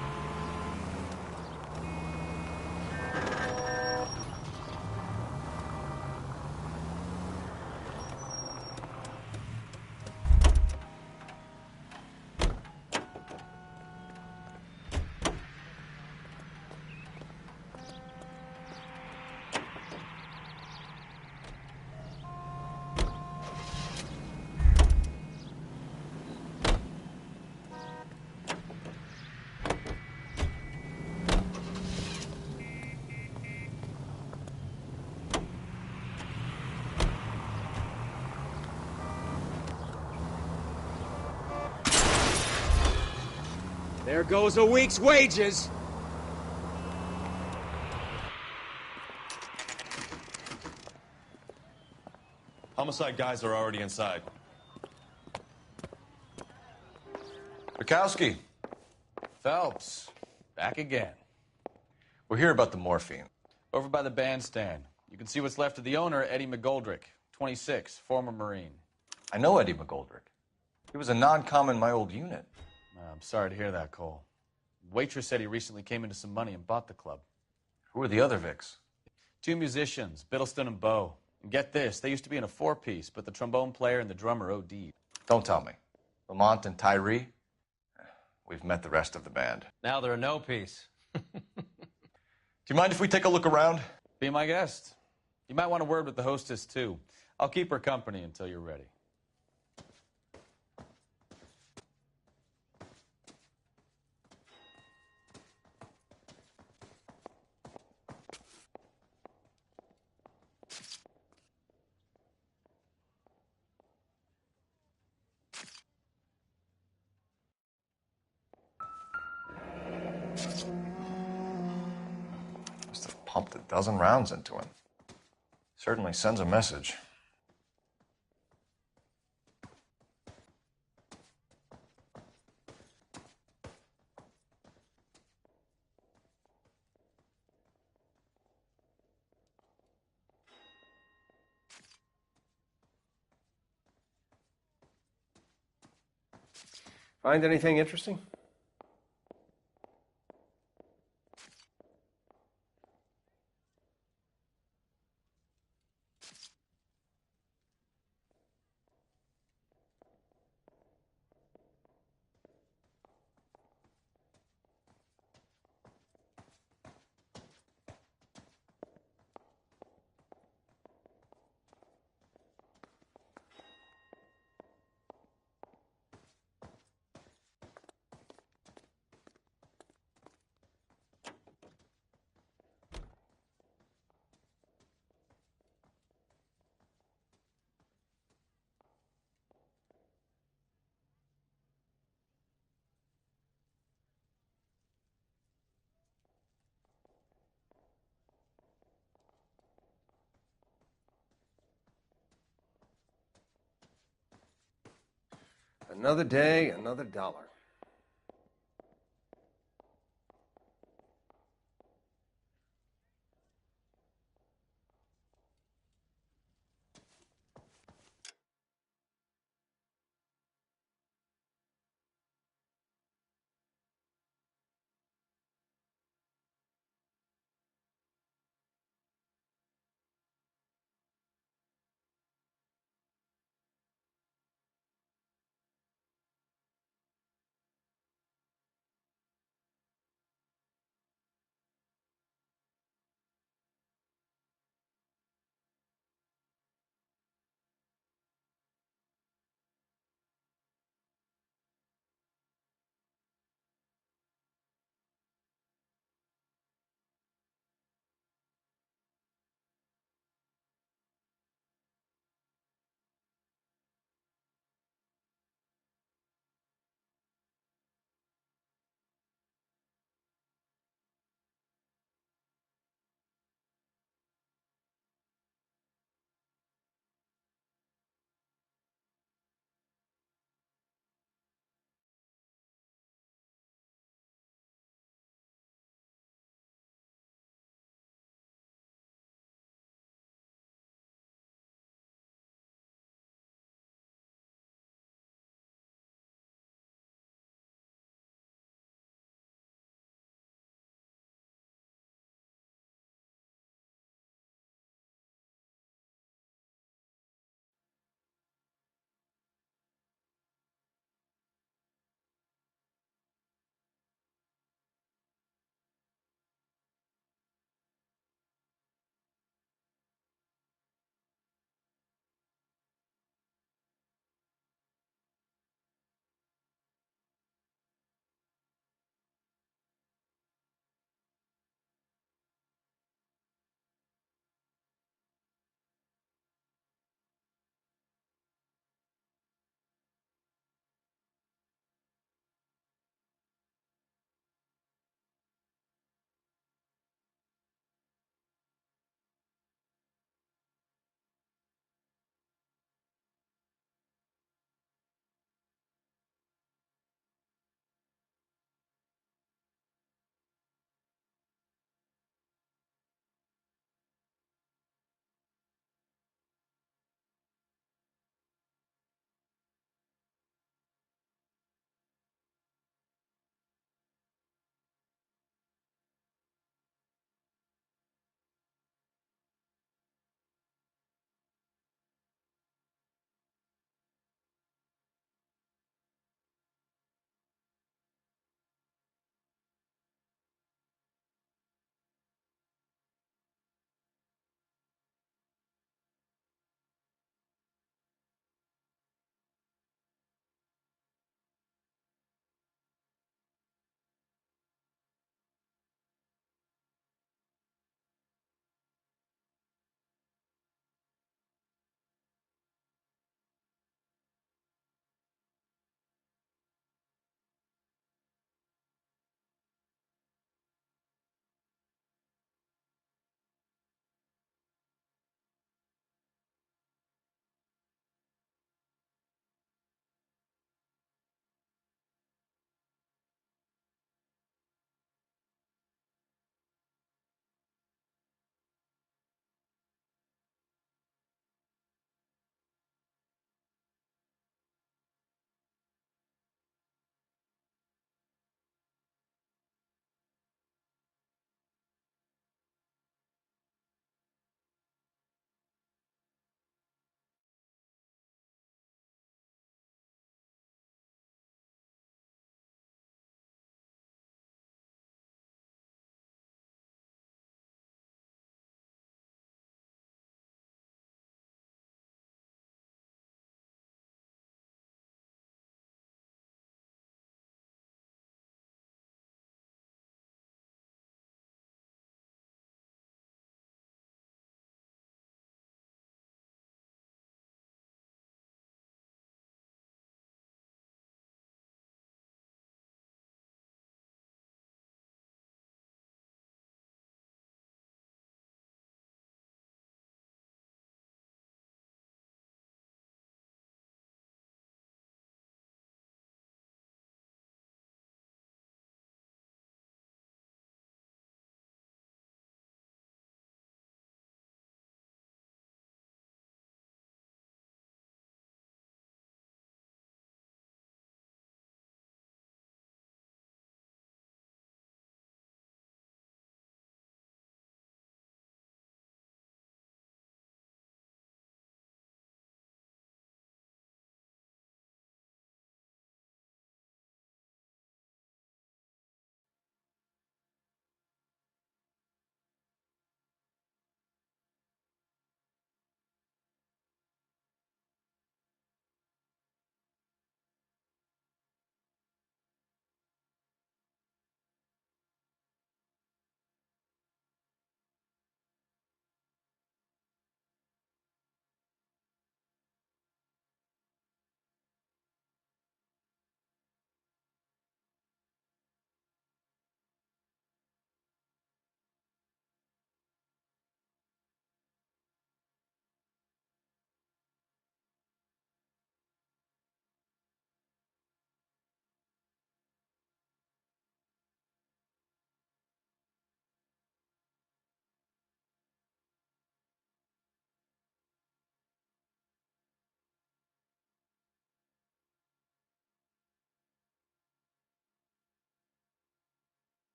There goes a week's wages! Homicide guys are already inside. Bukowski. Phelps, back again. We're here about the morphine. Over by the bandstand. You can see what's left of the owner, Eddie McGoldrick, 26, former Marine. I know Eddie McGoldrick. He was a non-com in my old unit. I'm sorry to hear that, Cole. Waitress said he recently came into some money and bought the club. Who are the other Vics? 2 musicians, Biddleston and Bowe. And get this, they used to be in a 4-piece, but the trombone player and the drummer OD'd. Don't tell me. Lamont and Tyree? We've met the rest of the band. Now they're a no-piece. Do you mind if we take a look around? Be my guest. You might want a word with the hostess, too. I'll keep her company until you're ready. Must have pumped a dozen rounds into him. Certainly sends a message. Find anything interesting? Another day, another dollar.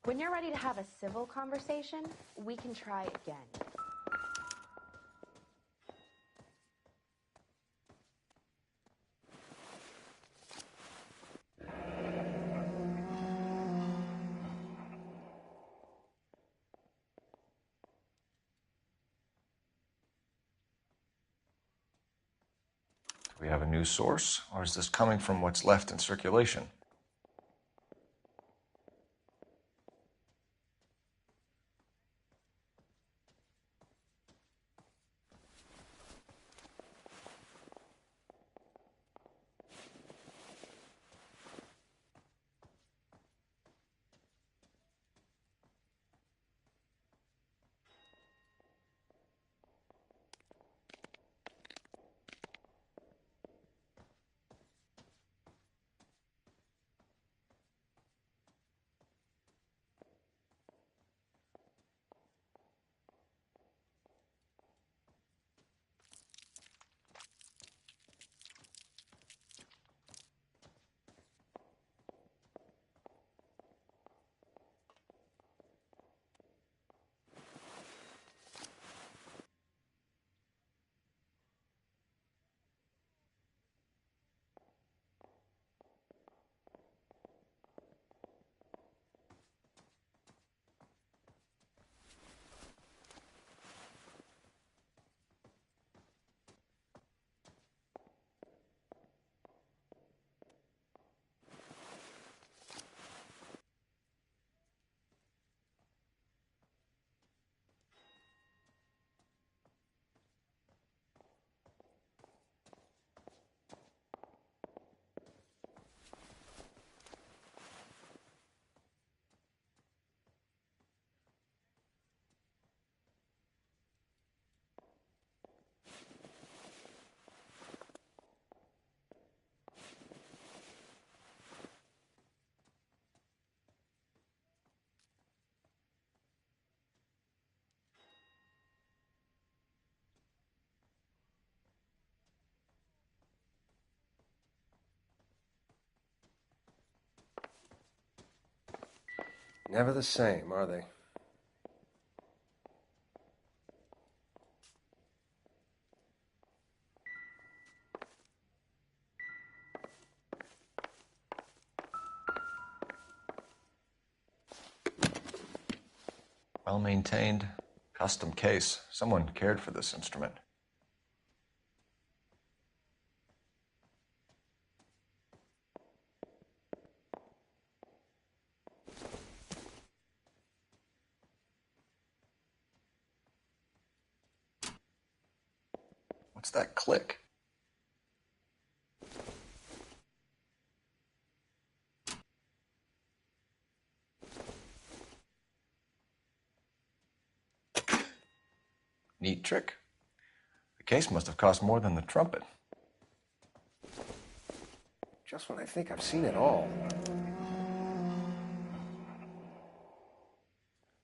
When you're ready to have a civil conversation, we can try again. Do we have a news source, or is this coming from what's left in circulation? Never the same, are they? Well maintained, custom case. Someone cared for this instrument. What's that click? Neat trick. The case must have cost more than the trumpet. Just when I think I've seen it all.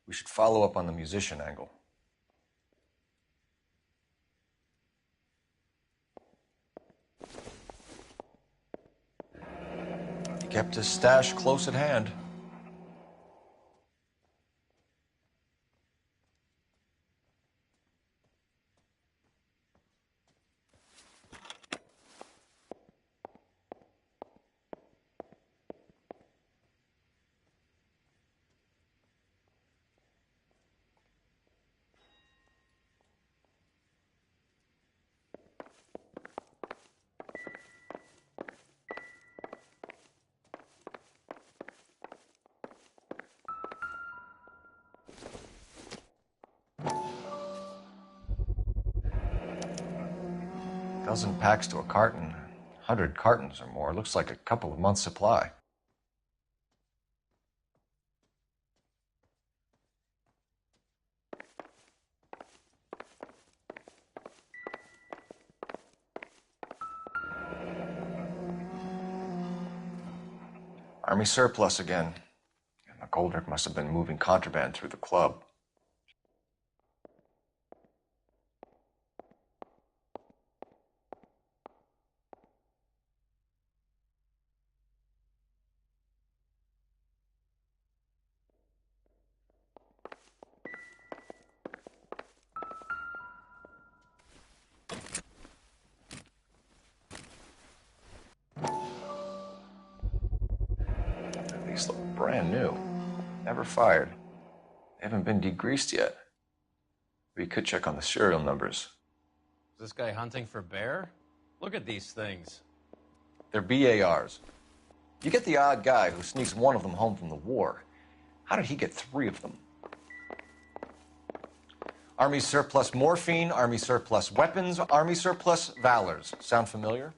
We should follow up on the musician angle. He kept his stash close at hand. Dozen packs to a carton, 100 cartons or more. Looks like a couple of months' supply. Army surplus again. McGoldrick must have been moving contraband through the club. brand new. Never fired. They haven't been degreased yet. We could check on the serial numbers. Is this guy hunting for bear? Look at these things. They're BARs. You get the odd guy who sneaks one of them home from the war. How did he get 3 of them? Army surplus morphine, Army surplus weapons, Army surplus valors. Sound familiar?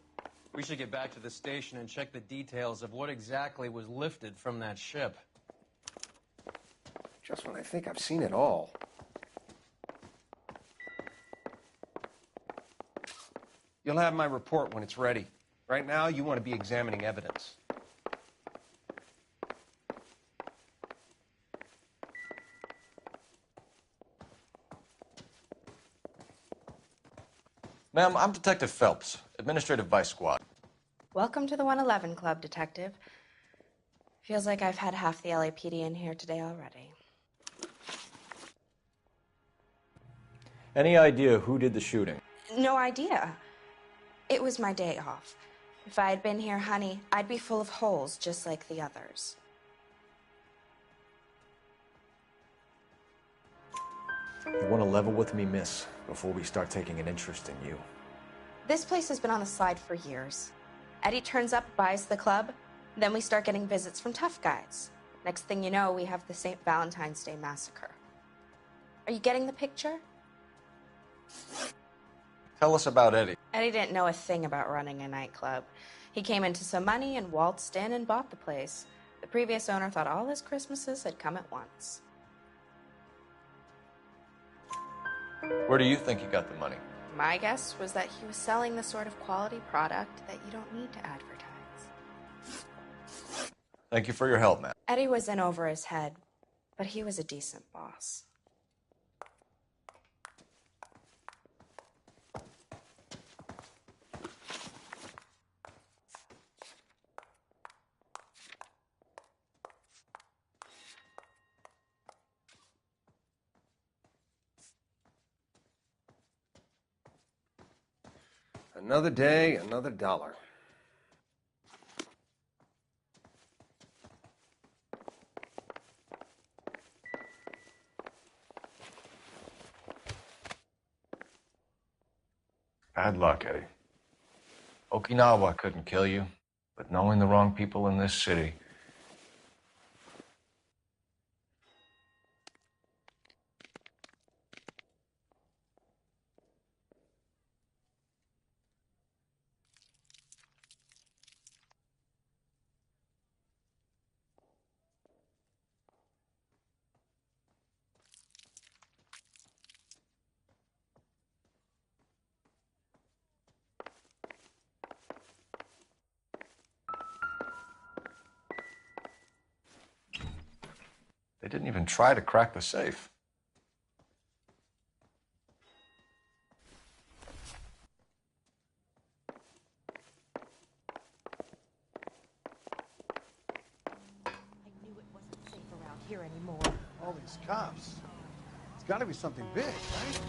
We should get back to the station and check the details of what exactly was lifted from that ship. Just when I think I've seen it all. You'll have my report when it's ready. Right now, you want to be examining evidence. Ma'am, I'm Detective Phelps, Administrative Vice Squad. Welcome to the 111 Club, Detective. Feels like I've had half the LAPD in here today already. Any idea who did the shooting? No idea. It was my day off. If I had been here, honey, I'd be full of holes just like the others. You want to level with me, miss, before we start taking an interest in you. This place has been on the slide for years. Eddie turns up, buys the club, then we start getting visits from tough guys. Next thing you know, we have the St. Valentine's Day massacre. Are you getting the picture? Tell us about Eddie. Eddie didn't know a thing about running a nightclub. He came into some money and waltzed in and bought the place. The previous owner thought all his Christmases had come at once. Where do you think he got the money? My guess was that he was selling the sort of quality product that you don't need to advertise. Thank you for your help, ma'am. Eddie was in over his head, but he was a decent boss. Another day, another dollar. Bad luck, Eddie. Okinawa couldn't kill you, but knowing the wrong people in this city. They didn't even try to crack the safe. Here anymore. All these cops. It's got to be something big, right?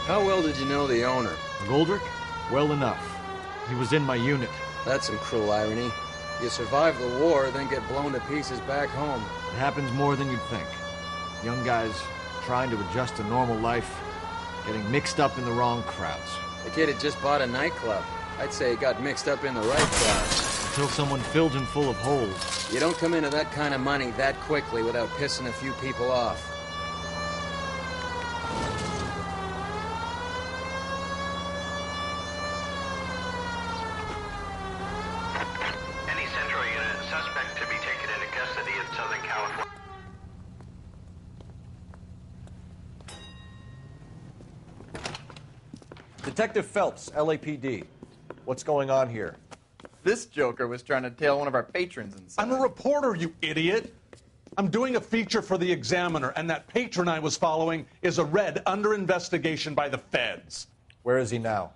How well did you know the owner? Goldrick? Well enough. He was in my unit. That's some cruel irony. You survive the war, then get blown to pieces back home. It happens more than you'd think. Young guys trying to adjust to normal life, getting mixed up in the wrong crowds. The kid had just bought a nightclub. I'd say he got mixed up in the right crowd. Until someone filled him full of holes. You don't come into that kind of money that quickly without pissing a few people off. Any Central unit, suspect to be taken into custody in Southern California. Detective Phelps, LAPD. What's going on here? This joker was trying to tail one of our patrons inside. I'm a reporter, you idiot. I'm doing a feature for the Examiner, and that patron I was following is a red under investigation by the feds. Where is he now?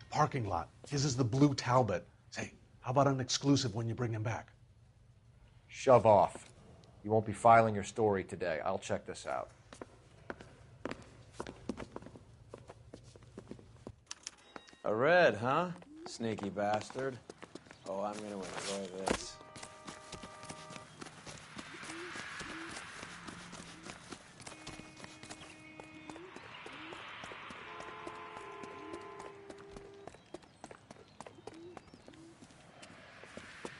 Parking lot. His is the blue Talbot. Say, how about an exclusive when you bring him back? Shove off. You won't be filing your story today. I'll check this out. A red, huh? Sneaky bastard. Oh, I'm gonna enjoy this.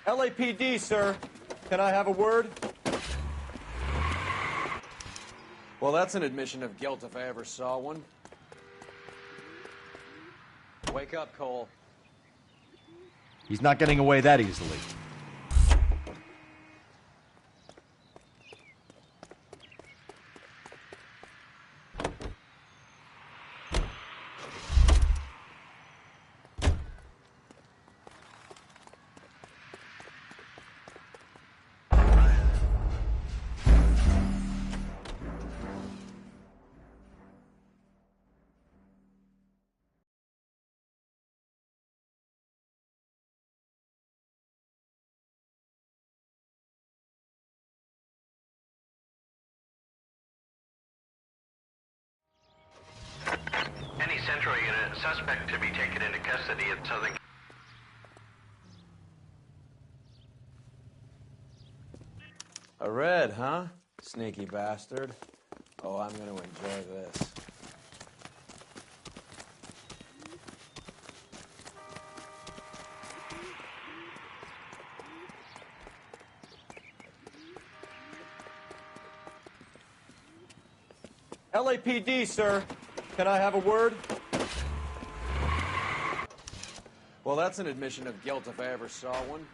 LAPD, sir. Can I have a word? Well, that's an admission of guilt if I ever saw one. Wake up, Cole. He's not getting away that easily. Any Central unit, suspect to be taken into custody at Southern. A red, huh? Sneaky bastard. Oh, I'm gonna enjoy this. LAPD, sir. Can I have a word? Well, that's an admission of guilt if I ever saw one.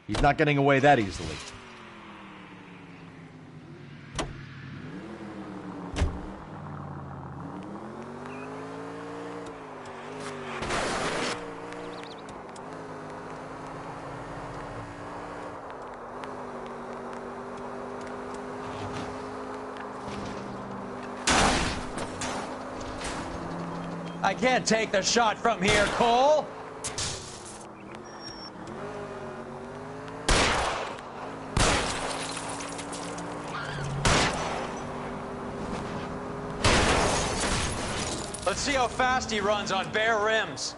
He's not getting away that easily. I can't take the shot from here, Cole. Let's see how fast he runs on bare rims.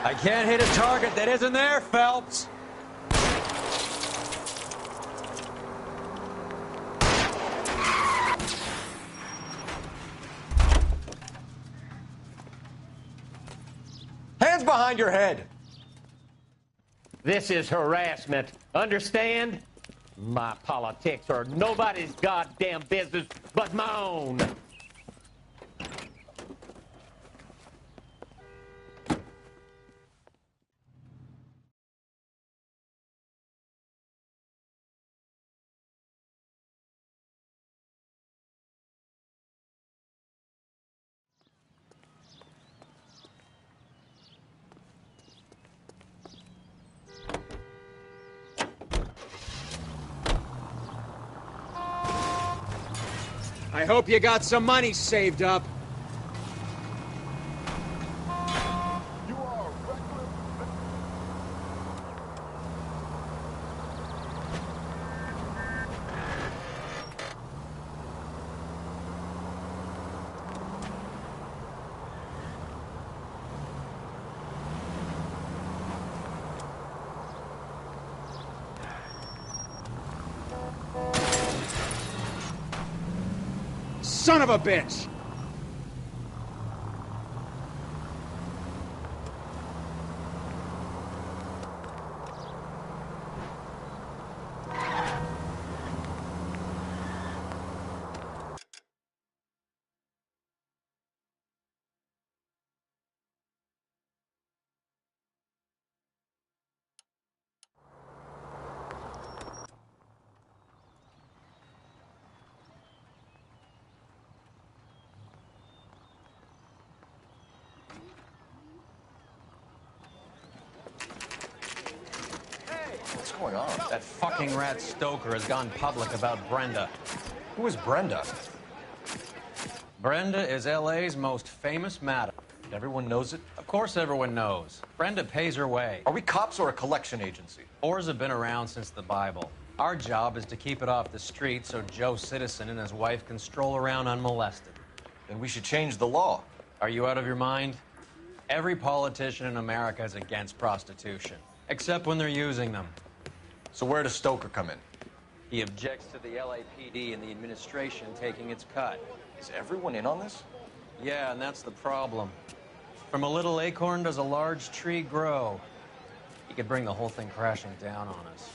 I can't hit a target that isn't there, Phelps. Hands behind your head. This is harassment. Understand? My politics are nobody's goddamn business but my own. I hope you got some money saved up. Son of a bitch! going on? That fucking rat Stoker has gone public about Brenda. Who is Brenda? Brenda is LA's most famous madam. Everyone knows it? Of course everyone knows. Brenda pays her way. Are we cops or a collection agency? Whores have been around since the Bible. Our job is to keep it off the street so Joe Citizen and his wife can stroll around unmolested. Then we should change the law. Are you out of your mind? Every politician in America is against prostitution, except when they're using them. So where does Stoker come in? He objects to the LAPD and the administration taking its cut. Is everyone in on this? Yeah, and that's the problem. From a little acorn does a large tree grow. He could bring the whole thing crashing down on us.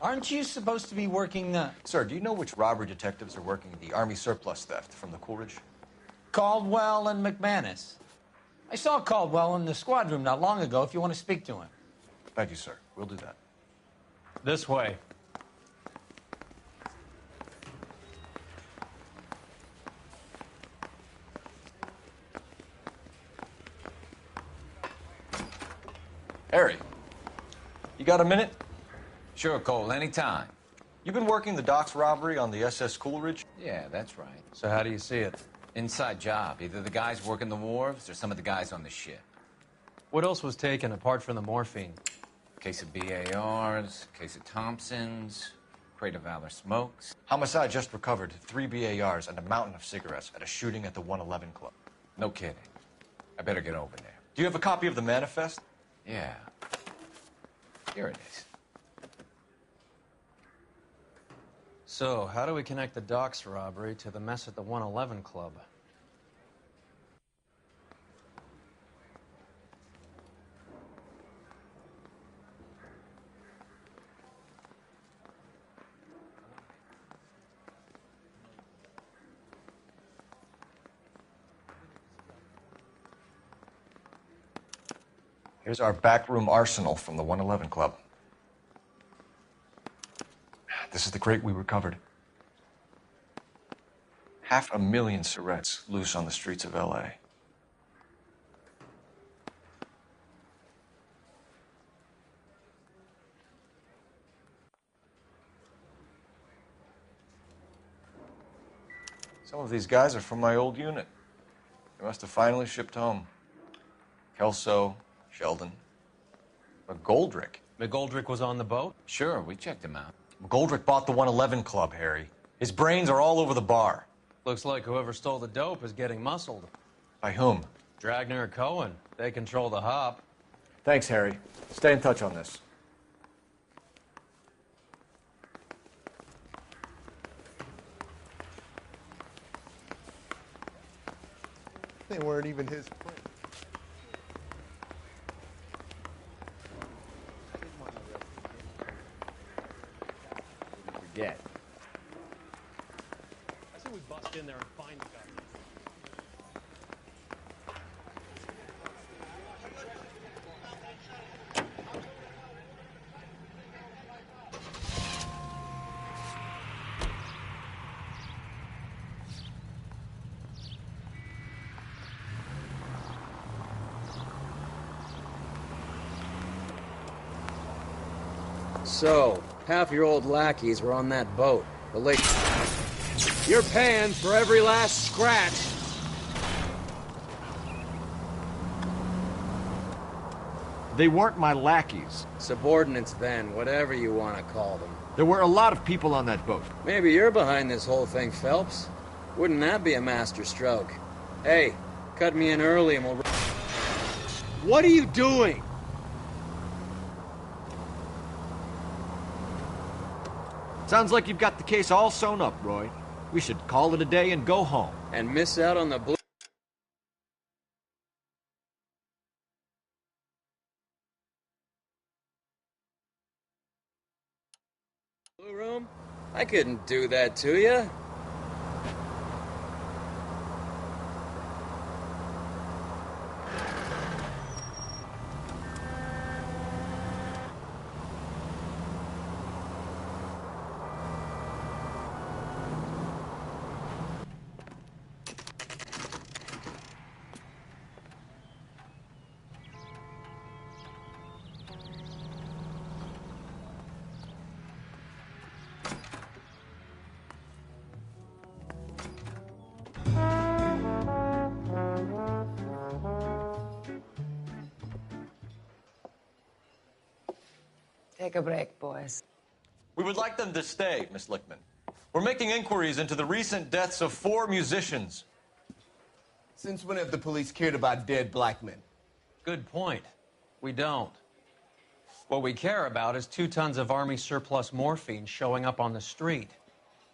Aren't you supposed to be working the... Sir, do you know which robbery detectives are working the Army surplus theft from the Coolidge? Caldwell and McManus. I saw Caldwell in the squad room not long ago if you want to speak to him. Thank you, sir. We'll do that. This way. Harry, you got a minute? Sure, Cole, anytime. You've been working the docks robbery on the SS Coolidge? Yeah, that's right. So how do you see it? Inside job. Either the guys working the wharves or some of the guys on the ship. What else was taken apart from the morphine? Case of BARs, case of Thompsons, crate of Valor smokes. Homicide just recovered 3 BARs and a mountain of cigarettes at a shooting at the 111 Club. No kidding. I better get over there. Do you have a copy of the manifest? Yeah. Here it is. So, how do we connect the docks robbery to the mess at the 111 Club? Here's our backroom arsenal from the 111 Club. This is the crate we recovered. 500,000 cigarettes loose on the streets of LA. Some of these guys are from my old unit. They must have finally shipped home. Kelso, Sheldon, McGoldrick. McGoldrick was on the boat? Sure, we checked him out. McGoldrick bought the 111 Club, Harry. His brains are all over the bar. Looks like whoever stole the dope is getting muscled. By whom? Dragner or Cohen. They control the hop. Thanks, Harry. Stay in touch on this. They weren't even his friends. Forget. I say we bust in there and find the guy. So, half your old lackeys were on that boat. The late... You're paying for every last scratch. They weren't my lackeys. Subordinates then, whatever you want to call them. There were a lot of people on that boat. Maybe you're behind this whole thing, Phelps. Wouldn't that be a master stroke? Hey, cut me in early and we'll... What are you doing? Sounds like you've got the case all sewn up, Roy. We should call it a day and go home. And miss out on the blue room? I couldn't do that to you. Take a break, boys. We would like them to stay, Miss Lickman. We're making inquiries into the recent deaths of 4 musicians. Since when have the police cared about dead black men? Good point. We don't. What we care about is 2 tons of Army surplus morphine showing up on the street.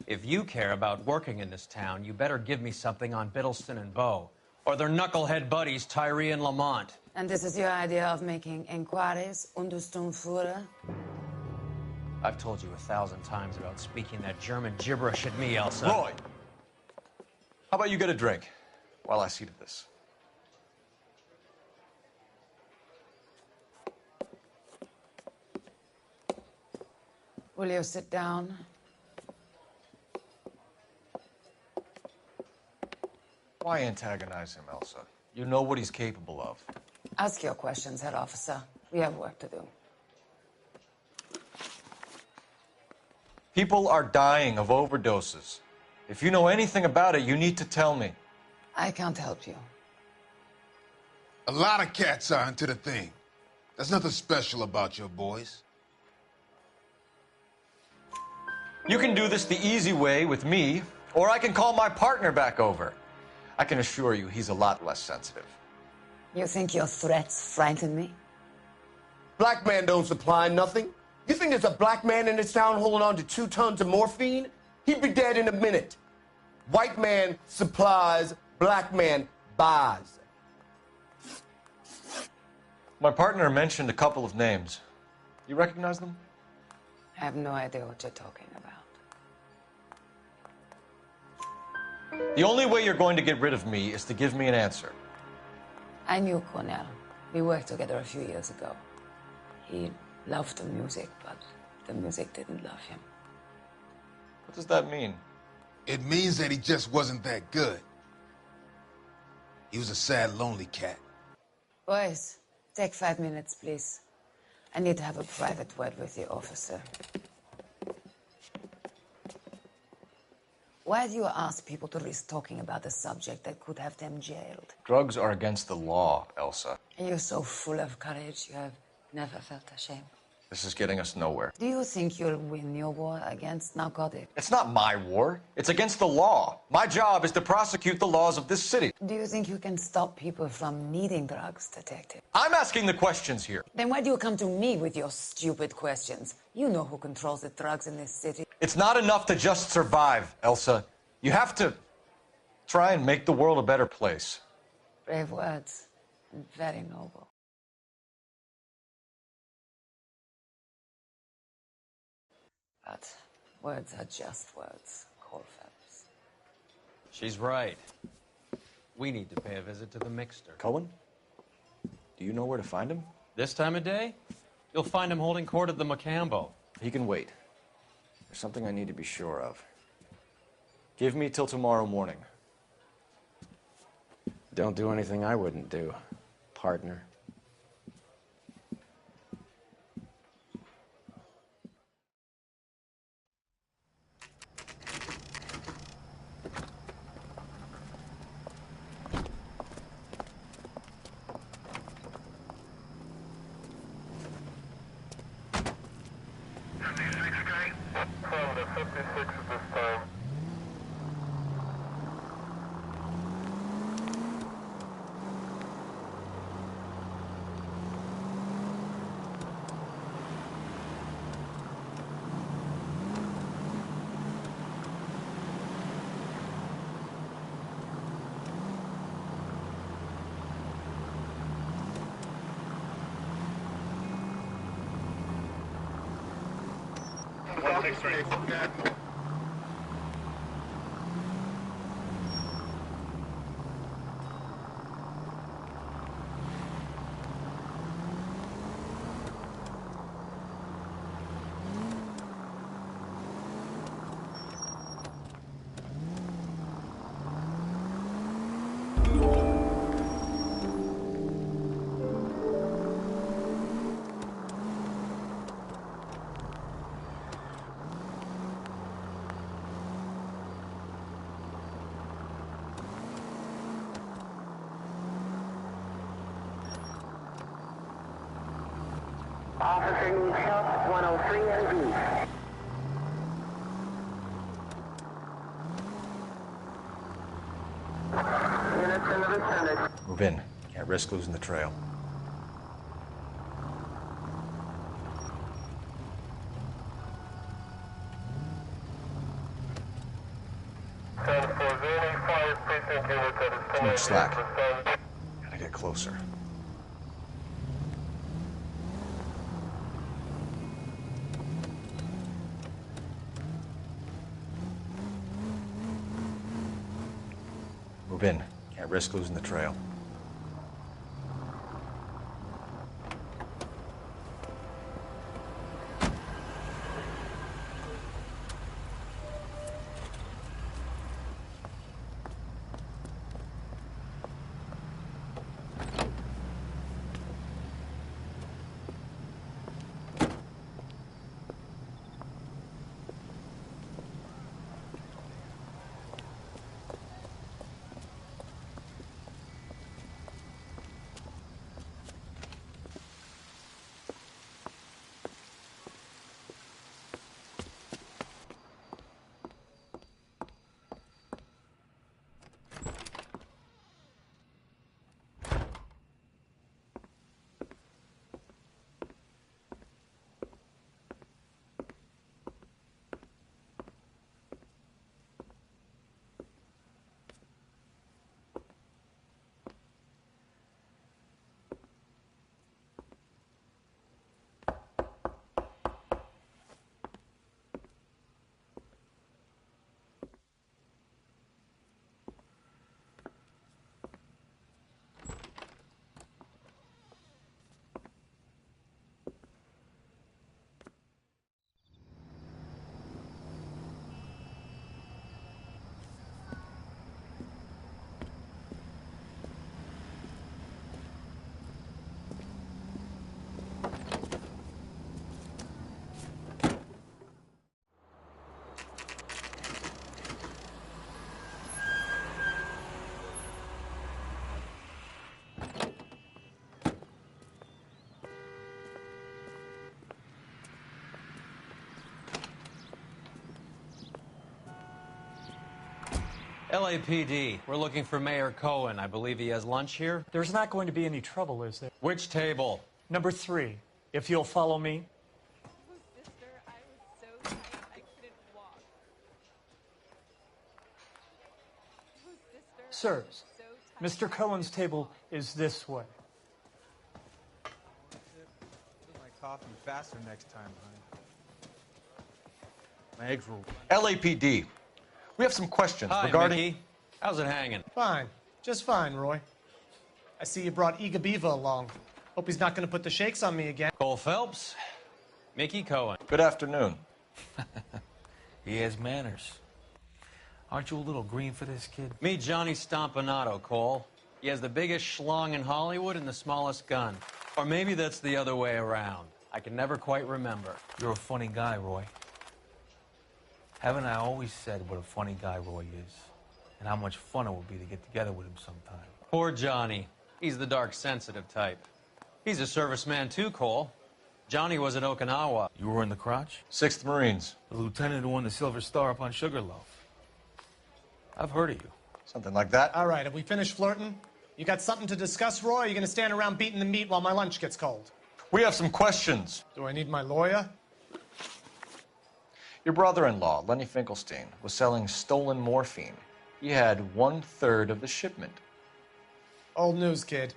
If you care about working in this town, you better give me something on Biddleston and Bow, or their knucklehead buddies, Tyree and Lamont. And this is your idea of making inquiries, Unterstundenführer? I've told you 1,000 times about speaking that German gibberish at me, Elsa. Roy! How about you get a drink while I see to this? Will you sit down? Why antagonize him, Elsa? You know what he's capable of. Ask your questions, head officer. We have work to do. People are dying of overdoses. If you know anything about it, you need to tell me. I can't help you. A lot of cats are into the thing. There's nothing special about your boys. You can do this the easy way with me, or I can call my partner back over. I can assure you he's a lot less sensitive. You think your threats frighten me? Black man don't supply nothing. You think there's a black man in this town holding on to 2 tons of morphine? He'd be dead in a minute. White man supplies, black man buys. My partner mentioned a couple of names. You recognize them? I have no idea what you're talking about. The only way you're going to get rid of me is to give me an answer. I knew Cornell. We worked together a few years ago. He loved the music, but the music didn't love him. What does that mean? It means that he just wasn't that good. He was a sad, lonely cat. Boys, take 5 minutes, please. I need to have a private word with the officer. Why do you ask people to risk talking about a subject that could have them jailed? Drugs are against the law, Elsa. And you're so full of courage, you have never felt ashamed. This is getting us nowhere. Do you think you'll win your war against narcotics? It's not my war. It's against the law. My job is to prosecute the laws of this city. Do you think you can stop people from needing drugs, detective? I'm asking the questions here. Then why do you come to me with your stupid questions? You know who controls the drugs in this city. It's not enough to just survive, Elsa. You have to try and make the world a better place. Brave words, and very noble. But words are just words, Cole Phelps. She's right. We need to pay a visit to the Mixter. Cohen? Do you know where to find him? This time of day? You'll find him holding court at the Macambo. He can wait. There's something I need to be sure of. Give me till tomorrow morning. Don't do anything I wouldn't do, partner. Officer needs help. 103 and east. Units in the vicinity. Move in. Can't risk losing the trail. Too much slack. Gotta get closer. Move in. Can't risk losing the trail. LAPD, we're looking for Mayor Cohen. I believe he has lunch here. There's not going to be any trouble, is there? Which table? Number 3, if you'll follow me. Sirs, Mr. Cohen's table is this way. My coffee faster next time, honey. My eggs were... LAPD. We have some questions Hi, regarding... Mickey. How's it hanging? Fine. Just fine, Roy. I see you brought Iga Beaver along. Hope he's not going to put the shakes on me again. Cole Phelps, Mickey Cohen. Good afternoon. He has manners. Aren't you a little green for this kid? Meet Johnny Stompanato, Cole. He has the biggest schlong in Hollywood and the smallest gun. Or maybe that's the other way around. I can never quite remember. You're a funny guy, Roy. Haven't I always said what a funny guy Roy is? And how much fun it would be to get together with him sometime. Poor Johnny. He's the dark, sensitive type. He's a serviceman too, Cole. Johnny was at Okinawa. You were in the crotch? 6th Marines. The lieutenant who won the Silver Star up on Sugarloaf. I've heard of you. Something like that. All right, have we finished flirting? You got something to discuss, Roy, or are you going to stand around beating the meat while my lunch gets cold? We have some questions. Do I need my lawyer? Your brother-in-law, Lenny Finkelstein, was selling stolen morphine. He had 1/3 of the shipment. Old news, kid.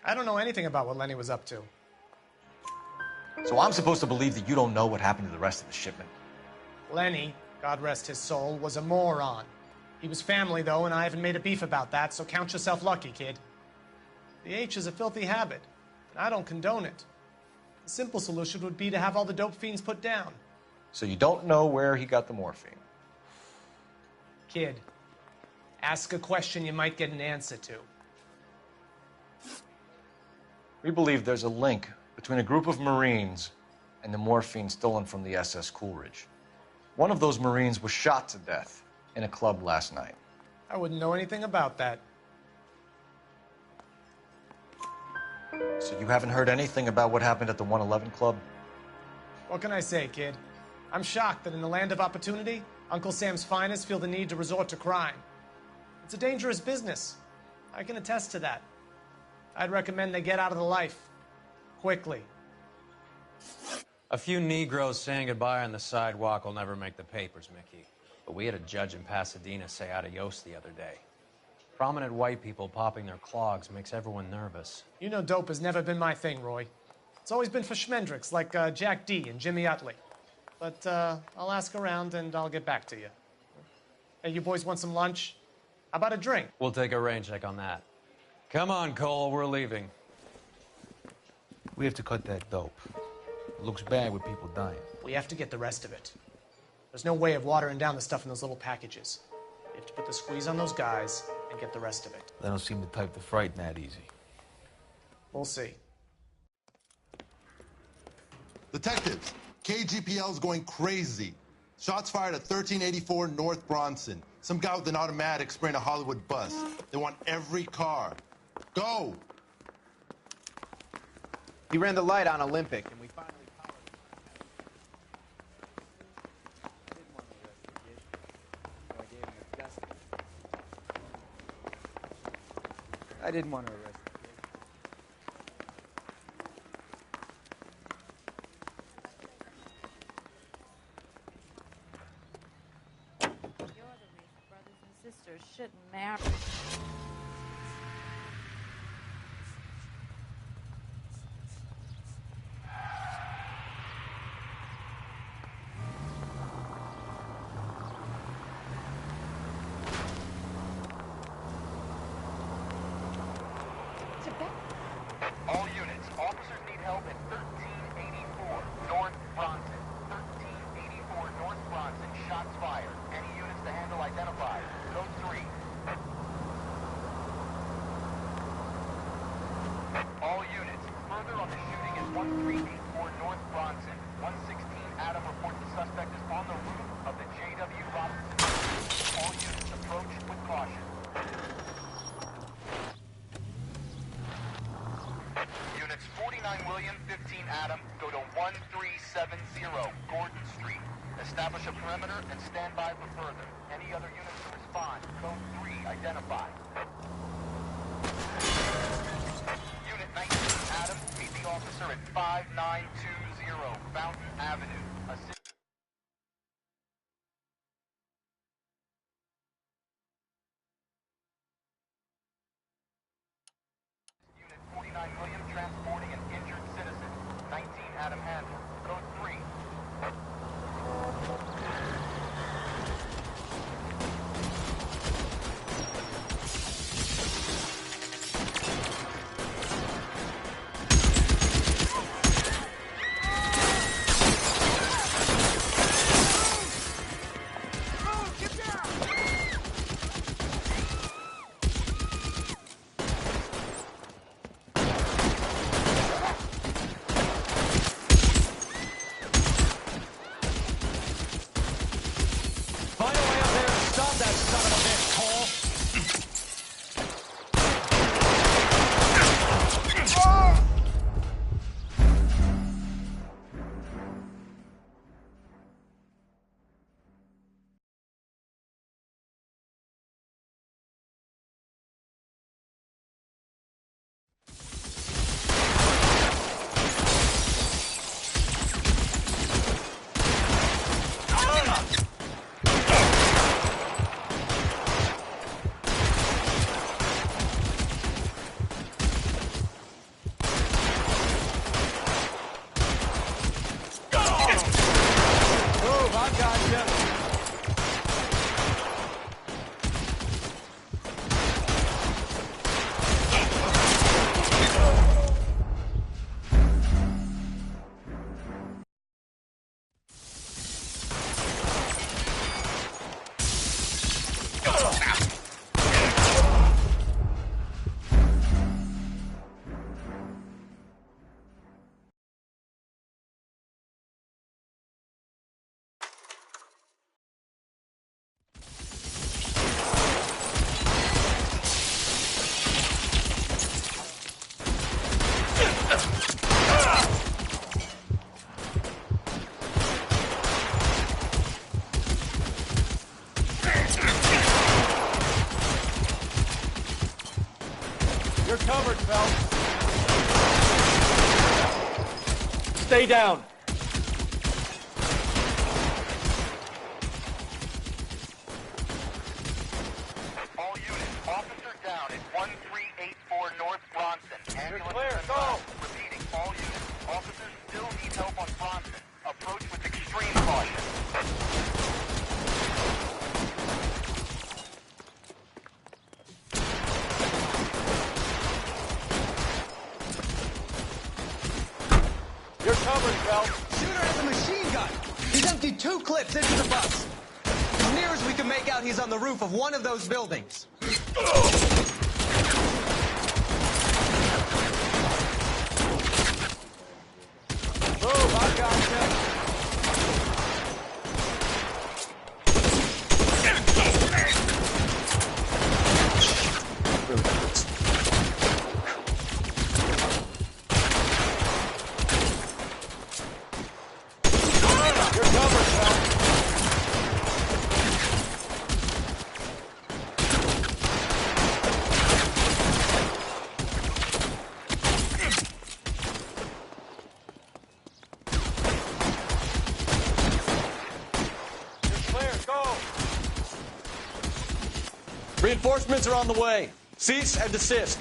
I don't know anything about what Lenny was up to. So I'm supposed to believe that you don't know what happened to the rest of the shipment? Lenny, God rest his soul, was a moron. He was family, though, and I haven't made a beef about that, so count yourself lucky, kid. The H is a filthy habit, and I don't condone it. The simple solution would be to have all the dope fiends put down. So you don't know where he got the morphine? Kid, ask a question you might get an answer to. We believe there's a link between a group of Marines and the morphine stolen from the SS Coolidge. One of those Marines was shot to death in a club last night. I wouldn't know anything about that. So you haven't heard anything about what happened at the 111 Club? What can I say, kid? I'm shocked that in the land of opportunity, Uncle Sam's finest feel the need to resort to crime. It's a dangerous business. I can attest to that. I'd recommend they get out of the life. Quickly. A few Negroes saying goodbye on the sidewalk will never make the papers, Mickey. But we had a judge in Pasadena say adios the other day. Prominent white people popping their clogs makes everyone nervous. You know dope has never been my thing, Roy. It's always been for schmendricks like Jack D. and Jimmy Utley. But I'll ask around and I'll get back to you. Hey, you boys want some lunch? How about a drink? We'll take a rain check on that. Come on, Cole, we're leaving. We have to cut that dope. It looks bad with people dying. We have to get the rest of it. There's no way of watering down the stuff in those little packages. You have to put the squeeze on those guys and get the rest of it. They don't seem the type to frighten that easy. We'll see. Detectives, KGPL's going crazy. Shots fired at 1384 North Bronson. Some guy with an automatic spraying a Hollywood bus. They want every car. Go! He ran the light on Olympic, and we finally I didn't want to arrest him. You're the reason brothers and sisters shouldn't marry. All units, officers need help at 1384 North Bronson. 1384 North Bronson, shots fired. Any units to handle identified. Code 3. All units, further on the shooting at 1384 North Bronson. 116 Adam reports the suspect is on the roof of the J.W. Robinson. All units approach with caution. Units 49 William, 15 Adam, go to 1370 Gordon Street. Establish a perimeter and stand by for further. Any other units to respond. Code 3, identify. Unit 19 Adam, meet the officer at 5920 Fountain Avenue. Unit 49 William transporting an injured citizen. 19 Adam handle. Code 3. covered, Phelps. Stay down. All units, officer down at 1384 North Bronson. You're clear, go! Repeating, all units, officers still need help on Bronson. Approach with extreme caution. You're covered, Phelps. Shooter has a machine gun. He's emptied 2 clips into the bus. As near as we can make out, he's on the roof of one of those buildings. Move, I gotcha. You're covered, Phelps. You're clear, go. Reinforcements are on the way. Cease and desist.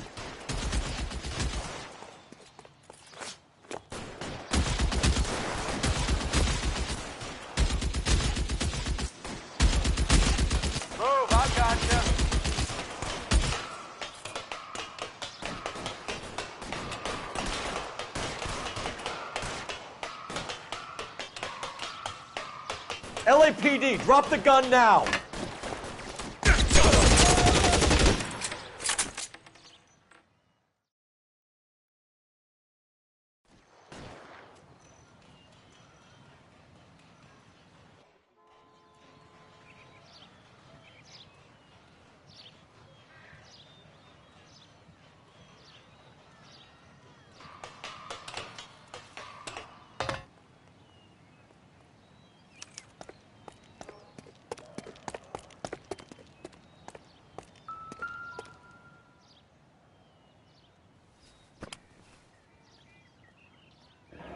Move, I gotcha. LAPD, drop the gun now.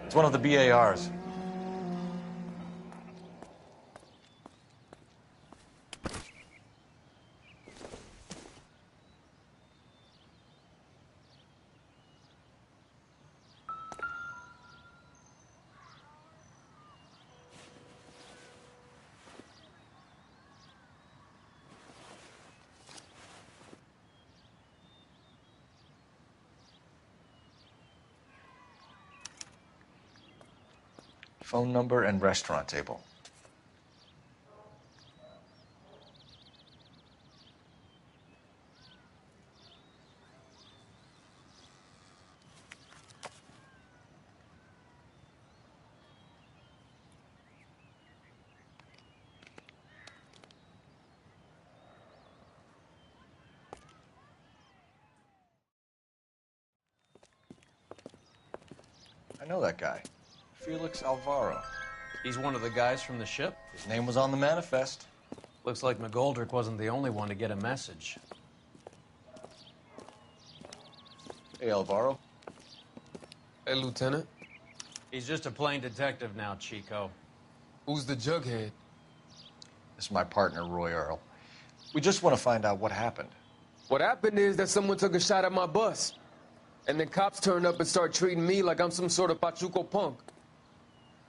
It's one of the BARs. Phone number and restaurant table. I know that guy. Felix Alvaro. He's one of the guys from the ship? His name was on the manifest. Looks like McGoldrick wasn't the only one to get a message. Hey, Alvaro. Hey, Lieutenant. He's just a plain detective now, Chico. Who's the jughead? This is my partner, Roy Earl. We just want to find out what happened. What happened is that someone took a shot at my bus. And then cops turned up and started treating me like I'm some sort of Pachuco punk.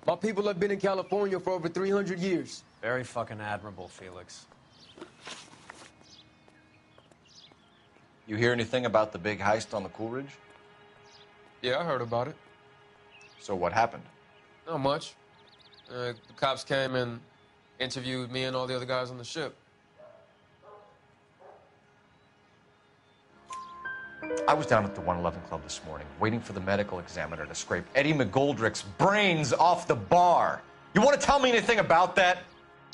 My people have been in California for over 300 years. Very fucking admirable, Felix. You hear anything about the big heist on the Coolidge? Yeah, I heard about it. So what happened? Not much. The cops came and interviewed me and all the other guys on the ship. I was down at the 111 Club this morning, waiting for the medical examiner to scrape Eddie McGoldrick's brains off the bar. You want to tell me anything about that?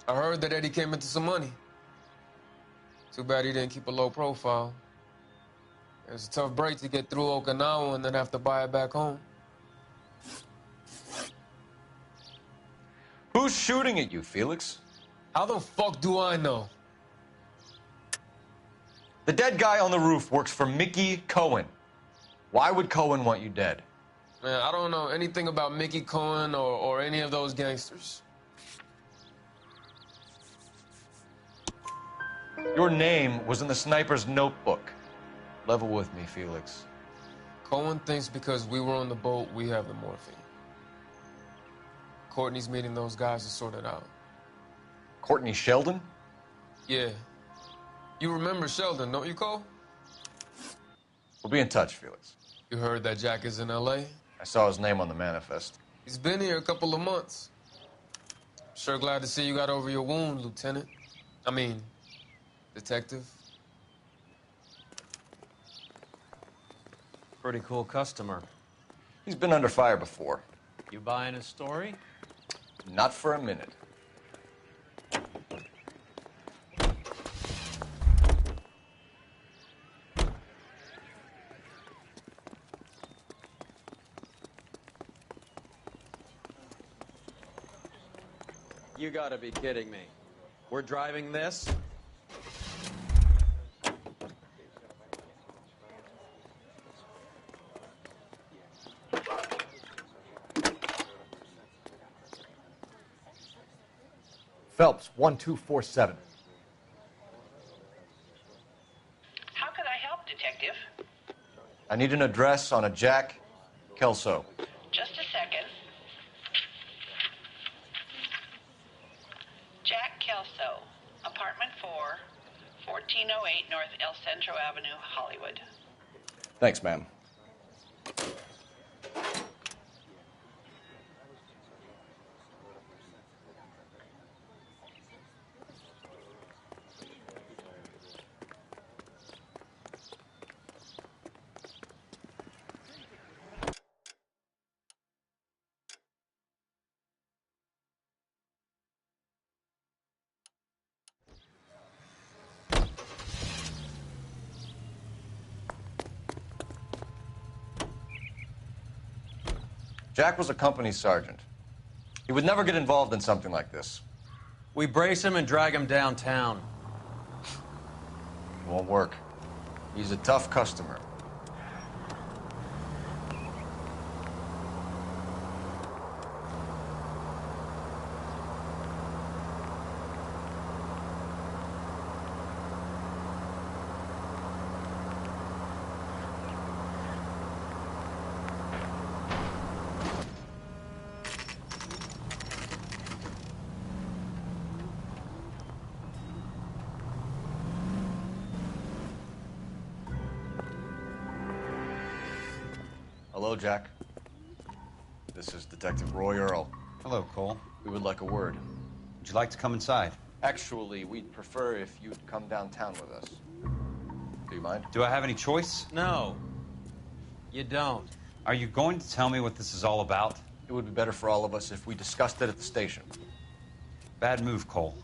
I heard that Eddie came into some money. Too bad he didn't keep a low profile. It was a tough break to get through Okinawa and then have to buy it back home. Who's shooting at you, Felix? How the fuck do I know? The dead guy on the roof works for Mickey Cohen. Why would Cohen want you dead? Man, I don't know anything about Mickey Cohen or any of those gangsters. Your name was in the sniper's notebook. Level with me, Felix. Cohen thinks because we were on the boat, we have the morphine. Courtney's meeting those guys to sort it out. Courtney Sheldon? Yeah. You remember Sheldon, don't you, Cole? We'll be in touch, Felix. You heard that Jack is in L.A.? I saw his name on the manifest. He's been here a couple of months. Sure glad to see you got over your wound, Lieutenant. I mean, Detective. Pretty cool customer. He's been under fire before. You buying his story? Not for a minute. You gotta be kidding me. We're driving this? Phelps, 1247. How could I help, Detective? I need an address on a Jack Kelso. Just a second. Jack Kelso, apartment 4, 1408 North El Centro Avenue, Hollywood. Thanks, ma'am. Jack was a company sergeant. He would never get involved in something like this. We brace him and drag him downtown. It won't work. He's a tough customer. Hello, Jack. This is Detective Roy Earl. Hello, Cole. We would like a word. Would you like to come inside? Actually, we'd prefer if you'd come downtown with us. Do you mind? Do I have any choice? No. You don't. Are you going to tell me what this is all about? It would be better for all of us if we discussed it at the station. Bad move, Cole.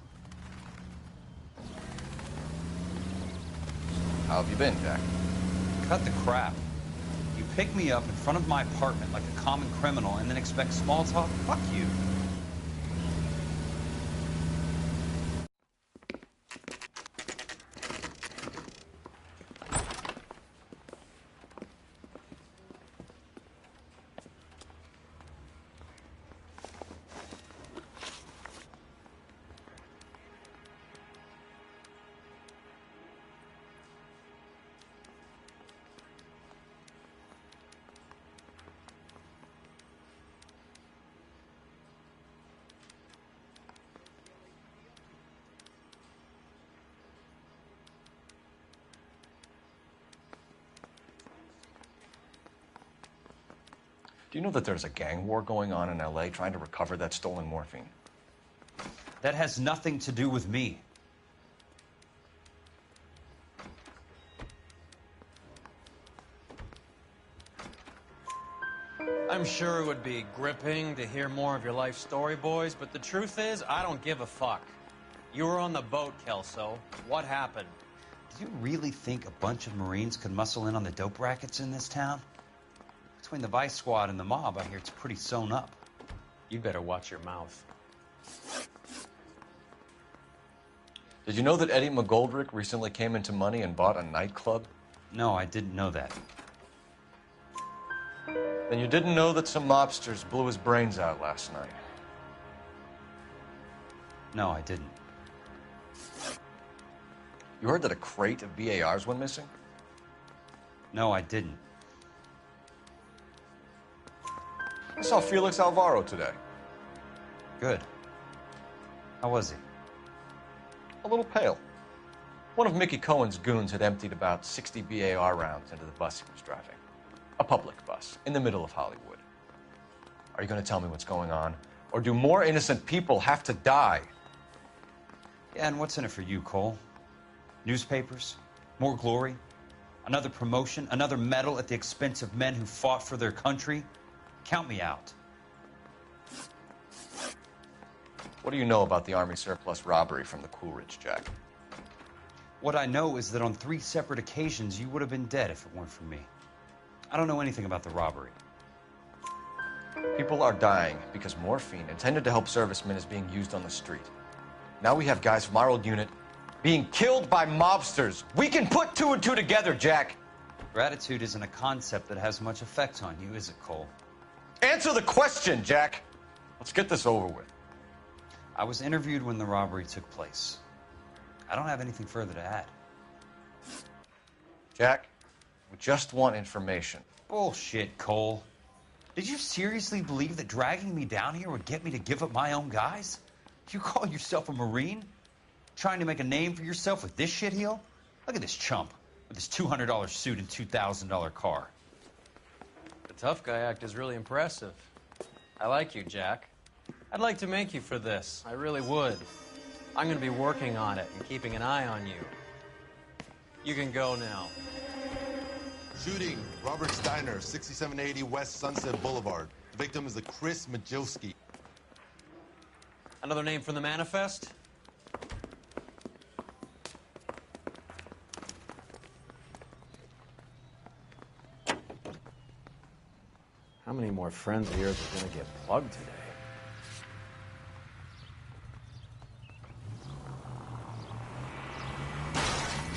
How have you been, Jack? Cut the crap. You pick me up in front of my apartment like a common criminal and then expect small talk? Fuck you. Do you know that there's a gang war going on in L.A. trying to recover that stolen morphine? That has nothing to do with me. I'm sure it would be gripping to hear more of your life story, boys, but the truth is, I don't give a fuck. You were on the boat, Kelso. What happened? Do you really think a bunch of Marines could muscle in on the dope rackets in this town? Between the Vice Squad and the mob, I hear it's pretty sewn up. You better watch your mouth. Did you know that Eddie McGoldrick recently came into money and bought a nightclub? No, I didn't know that. Then you didn't know that some mobsters blew his brains out last night. No, I didn't. You heard that a crate of BARs went missing? No, I didn't. I saw Felix Alvaro today. Good. How was he? A little pale. One of Mickey Cohen's goons had emptied about 60 BAR rounds into the bus he was driving. A public bus, in the middle of Hollywood. Are you going to tell me what's going on? Or do more innocent people have to die? Yeah, and what's in it for you, Cole? Newspapers? More glory? Another promotion? Another medal at the expense of men who fought for their country? Count me out. What do you know about the Army surplus robbery from the Coolidge, Jack? What I know is that on 3 separate occasions, you would have been dead if it weren't for me. I don't know anything about the robbery. People are dying because morphine intended to help servicemen is being used on the street. Now we have guys from our old unit being killed by mobsters. We can put 2 and 2 together, Jack. Gratitude isn't a concept that has much effect on you, is it, Cole? Answer the question, Jack. Let's get this over with. I was interviewed when the robbery took place. I don't have anything further to add. Jack, we just want information. Bullshit, Cole. Did you seriously believe that dragging me down here would get me to give up my own guys? You call yourself a Marine? Trying to make a name for yourself with this shitheel? Look at this chump with his $200 suit and $2,000 car. The tough guy act is really impressive. I like you, Jack. I'd like to make you for this. I really would. I'm going to be working on it and keeping an eye on you. You can go now. Shooting, Robert Steiner, 6780 West Sunset Boulevard. The victim is a Chris Majowski. Another name from the manifest? How many more friends of yours are going to get plugged today?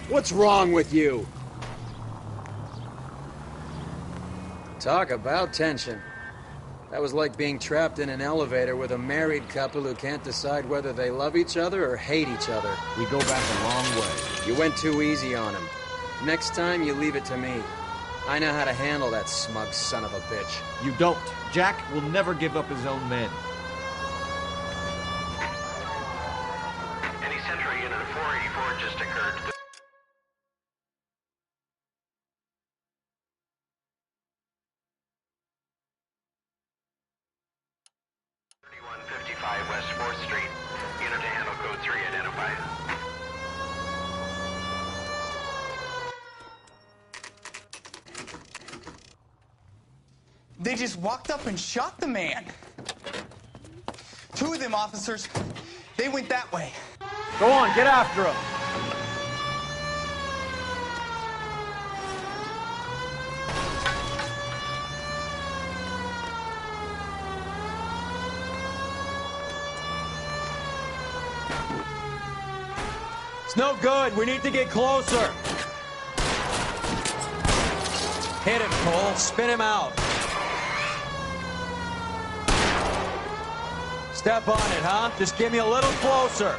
What's wrong with you? Talk about tension. That was like being trapped in an elevator with a married couple who can't decide whether they love each other or hate each other. We go back a long way. You went too easy on him. Next time, you leave it to me. I know how to handle that smug son of a bitch. You don't. Jack will never give up his own men. Any Central unit of 484 just occurred. 3155 West 4th Street. Unit to handle code 3 identified. They just walked up and shot the man. 2 of them officers, they went that way. Go on, get after him. It's no good. We need to get closer. Hit him, Cole. Spin him out. Step on it, huh? Just get me a little closer.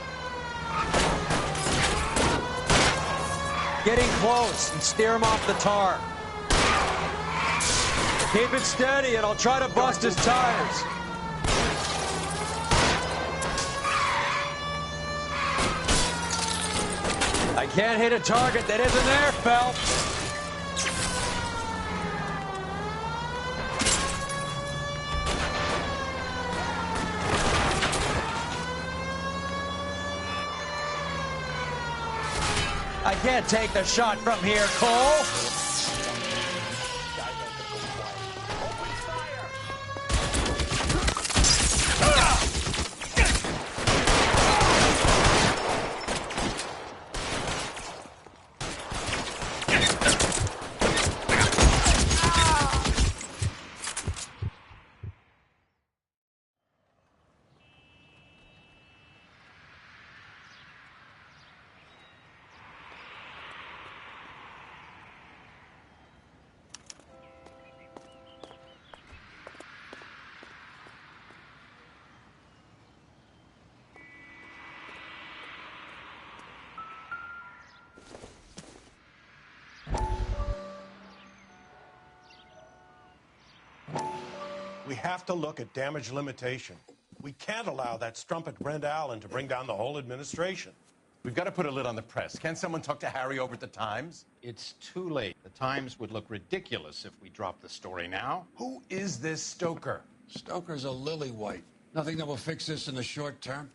Getting close and steer him off the tar. Keep it steady and I'll try to bust his tires. I can't hit a target that isn't there, Phelps. I can't take the shot from here, Cole. We have to look at damage limitation. We can't allow that strumpet Brent Allen to bring down the whole administration. We've got to put a lid on the press. Can't someone talk to Harry over at the Times? It's too late. The Times would look ridiculous if we dropped the story now. Who is this Stoker? Stoker's a lily-white. Nothing that will fix this in the short term.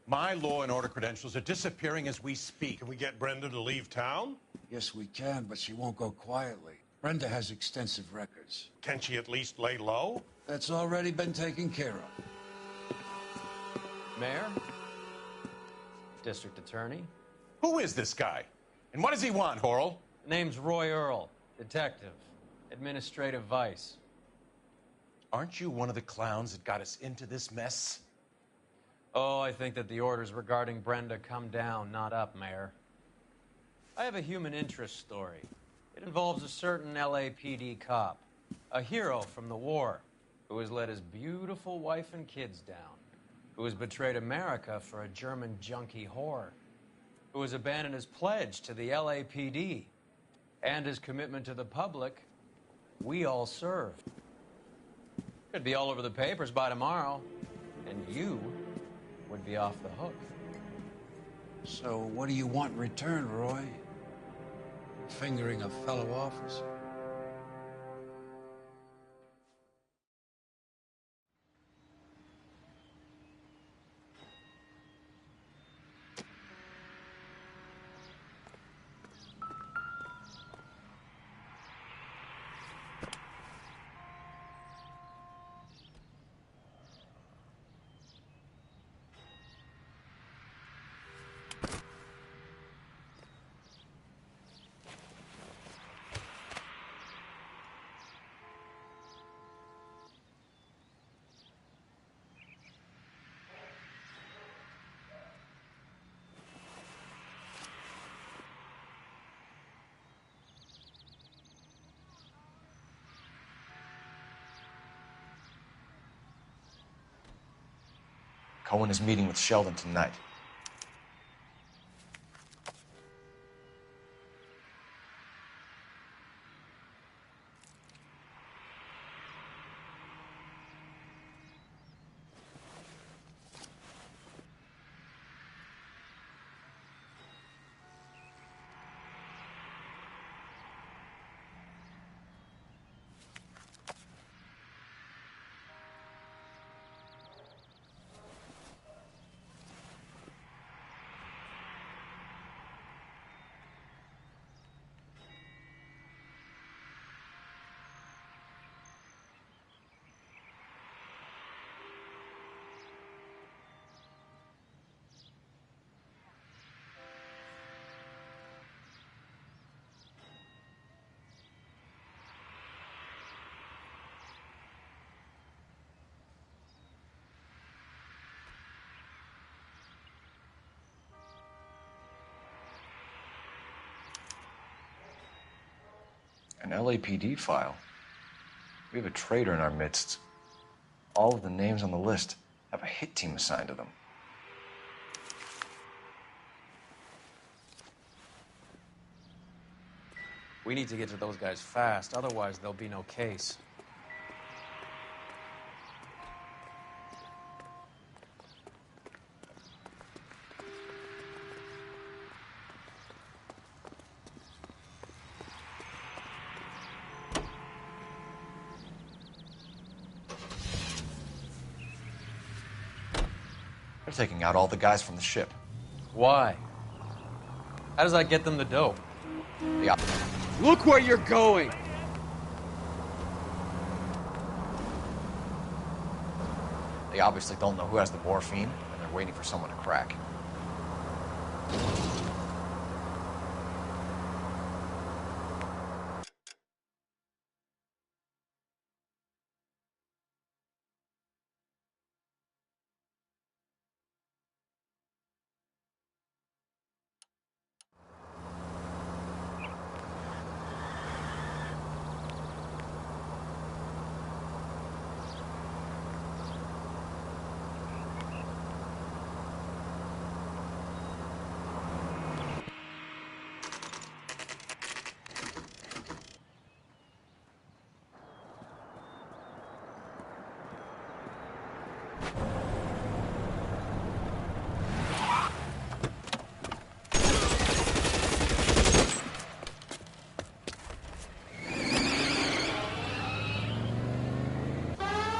My law and order credentials are disappearing as we speak. Can we get Brenda to leave town? Yes, we can, but she won't go quietly. Brenda has extensive records. Can she at least lay low? That's already been taken care of. Mayor? District Attorney? Who is this guy? And what does he want, Horrell? Name's Roy Earl, detective, administrative vice. Aren't you one of the clowns that got us into this mess? Oh, I think that the orders regarding Brenda come down, not up, Mayor. I have a human interest story. It involves a certain LAPD cop, a hero from the war, who has let his beautiful wife and kids down, who has betrayed America for a German junkie whore, who has abandoned his pledge to the LAPD and his commitment to the public. We all served. Could be all over the papers by tomorrow, and you would be off the hook. So what do you want in return, Roy? Fingering a fellow officer? Cohen is meeting with Sheldon tonight. An LAPD file. We have a traitor in our midst. All of the names on the list have a hit team assigned to them. We need to get to those guys fast, otherwise there'll be no case. They're taking out all the guys from the ship. Why? How does that get them the dope? Yeah. Look where you're going! They obviously don't know who has the morphine, and they're waiting for someone to crack.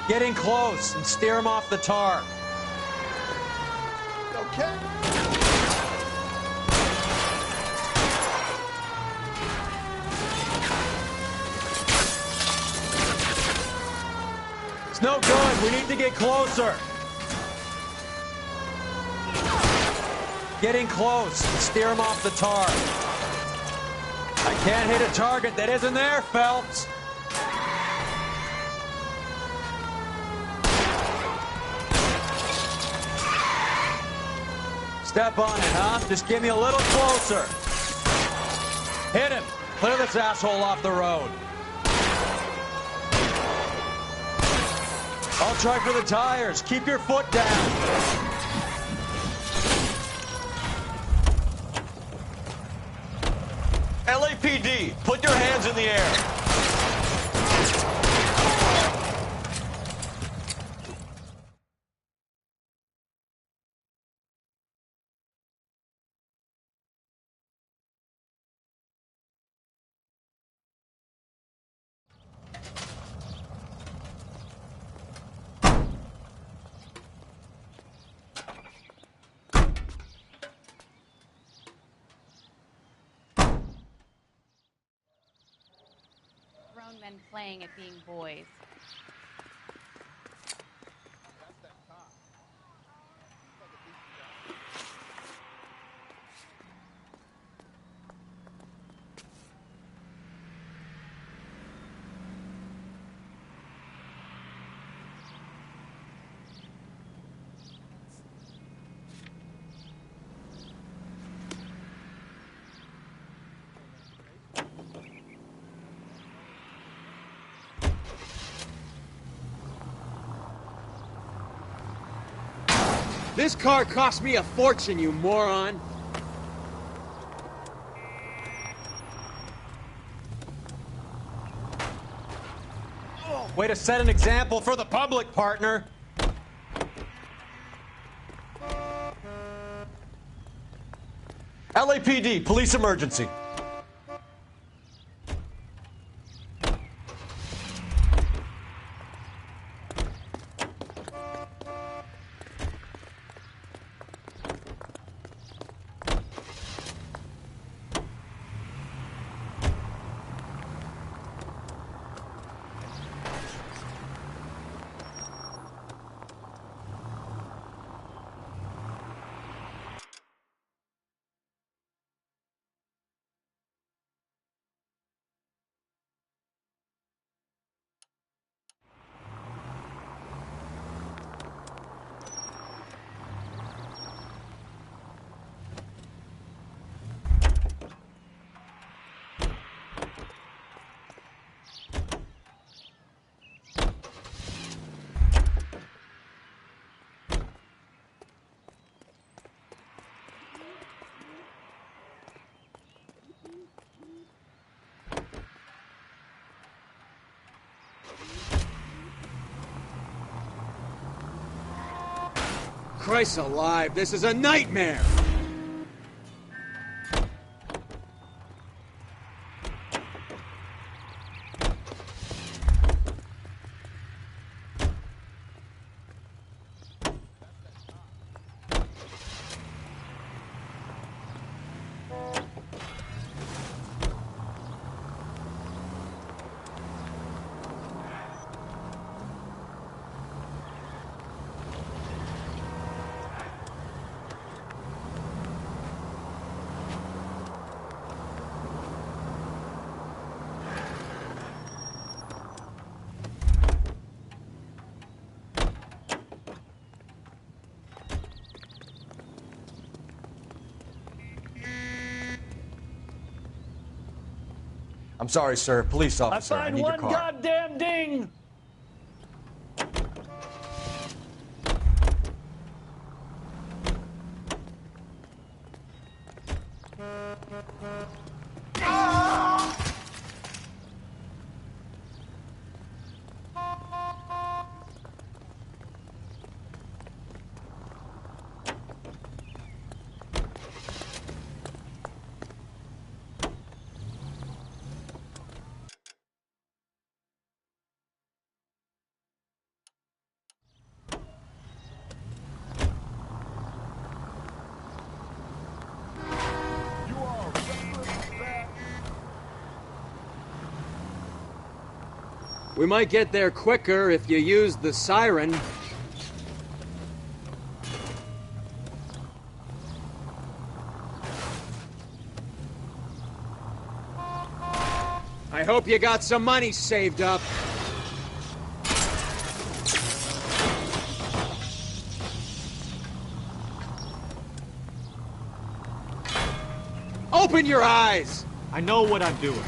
Get in close and steer him off the tar. Okay. It's no good. We need to get closer. Get in close and steer him off the tar. I can't hit a target that isn't there, Phelps. Step on it, huh? Just get me a little closer. Hit him. Clear this asshole off the road. I'll try for the tires. Keep your foot down. LAPD, put your hands in the air. Grown men playing at being boys. This car cost me a fortune, you moron! Way to set an example for the public, partner. LAPD, police emergency. Christ alive, this is a nightmare! I'm sorry, sir. Police officer, I need your car. Goddamn ding! We might get there quicker if you use the siren. I hope you got some money saved up. Open your eyes! I know what I'm doing.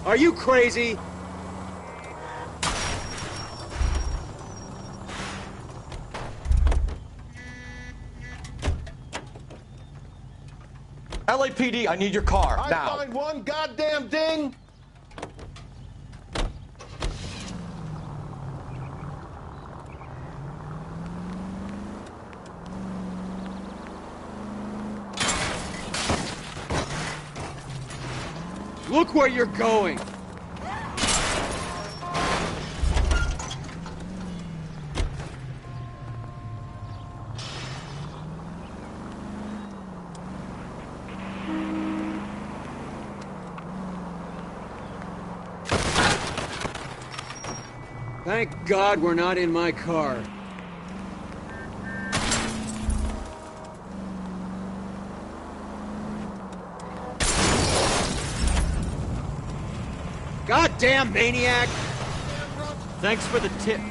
Are you crazy? LAPD, I need your car, I now. find one goddamn ding! Look where you're going! Thank God we're not in my car. Goddamn maniac! Thanks for the tip.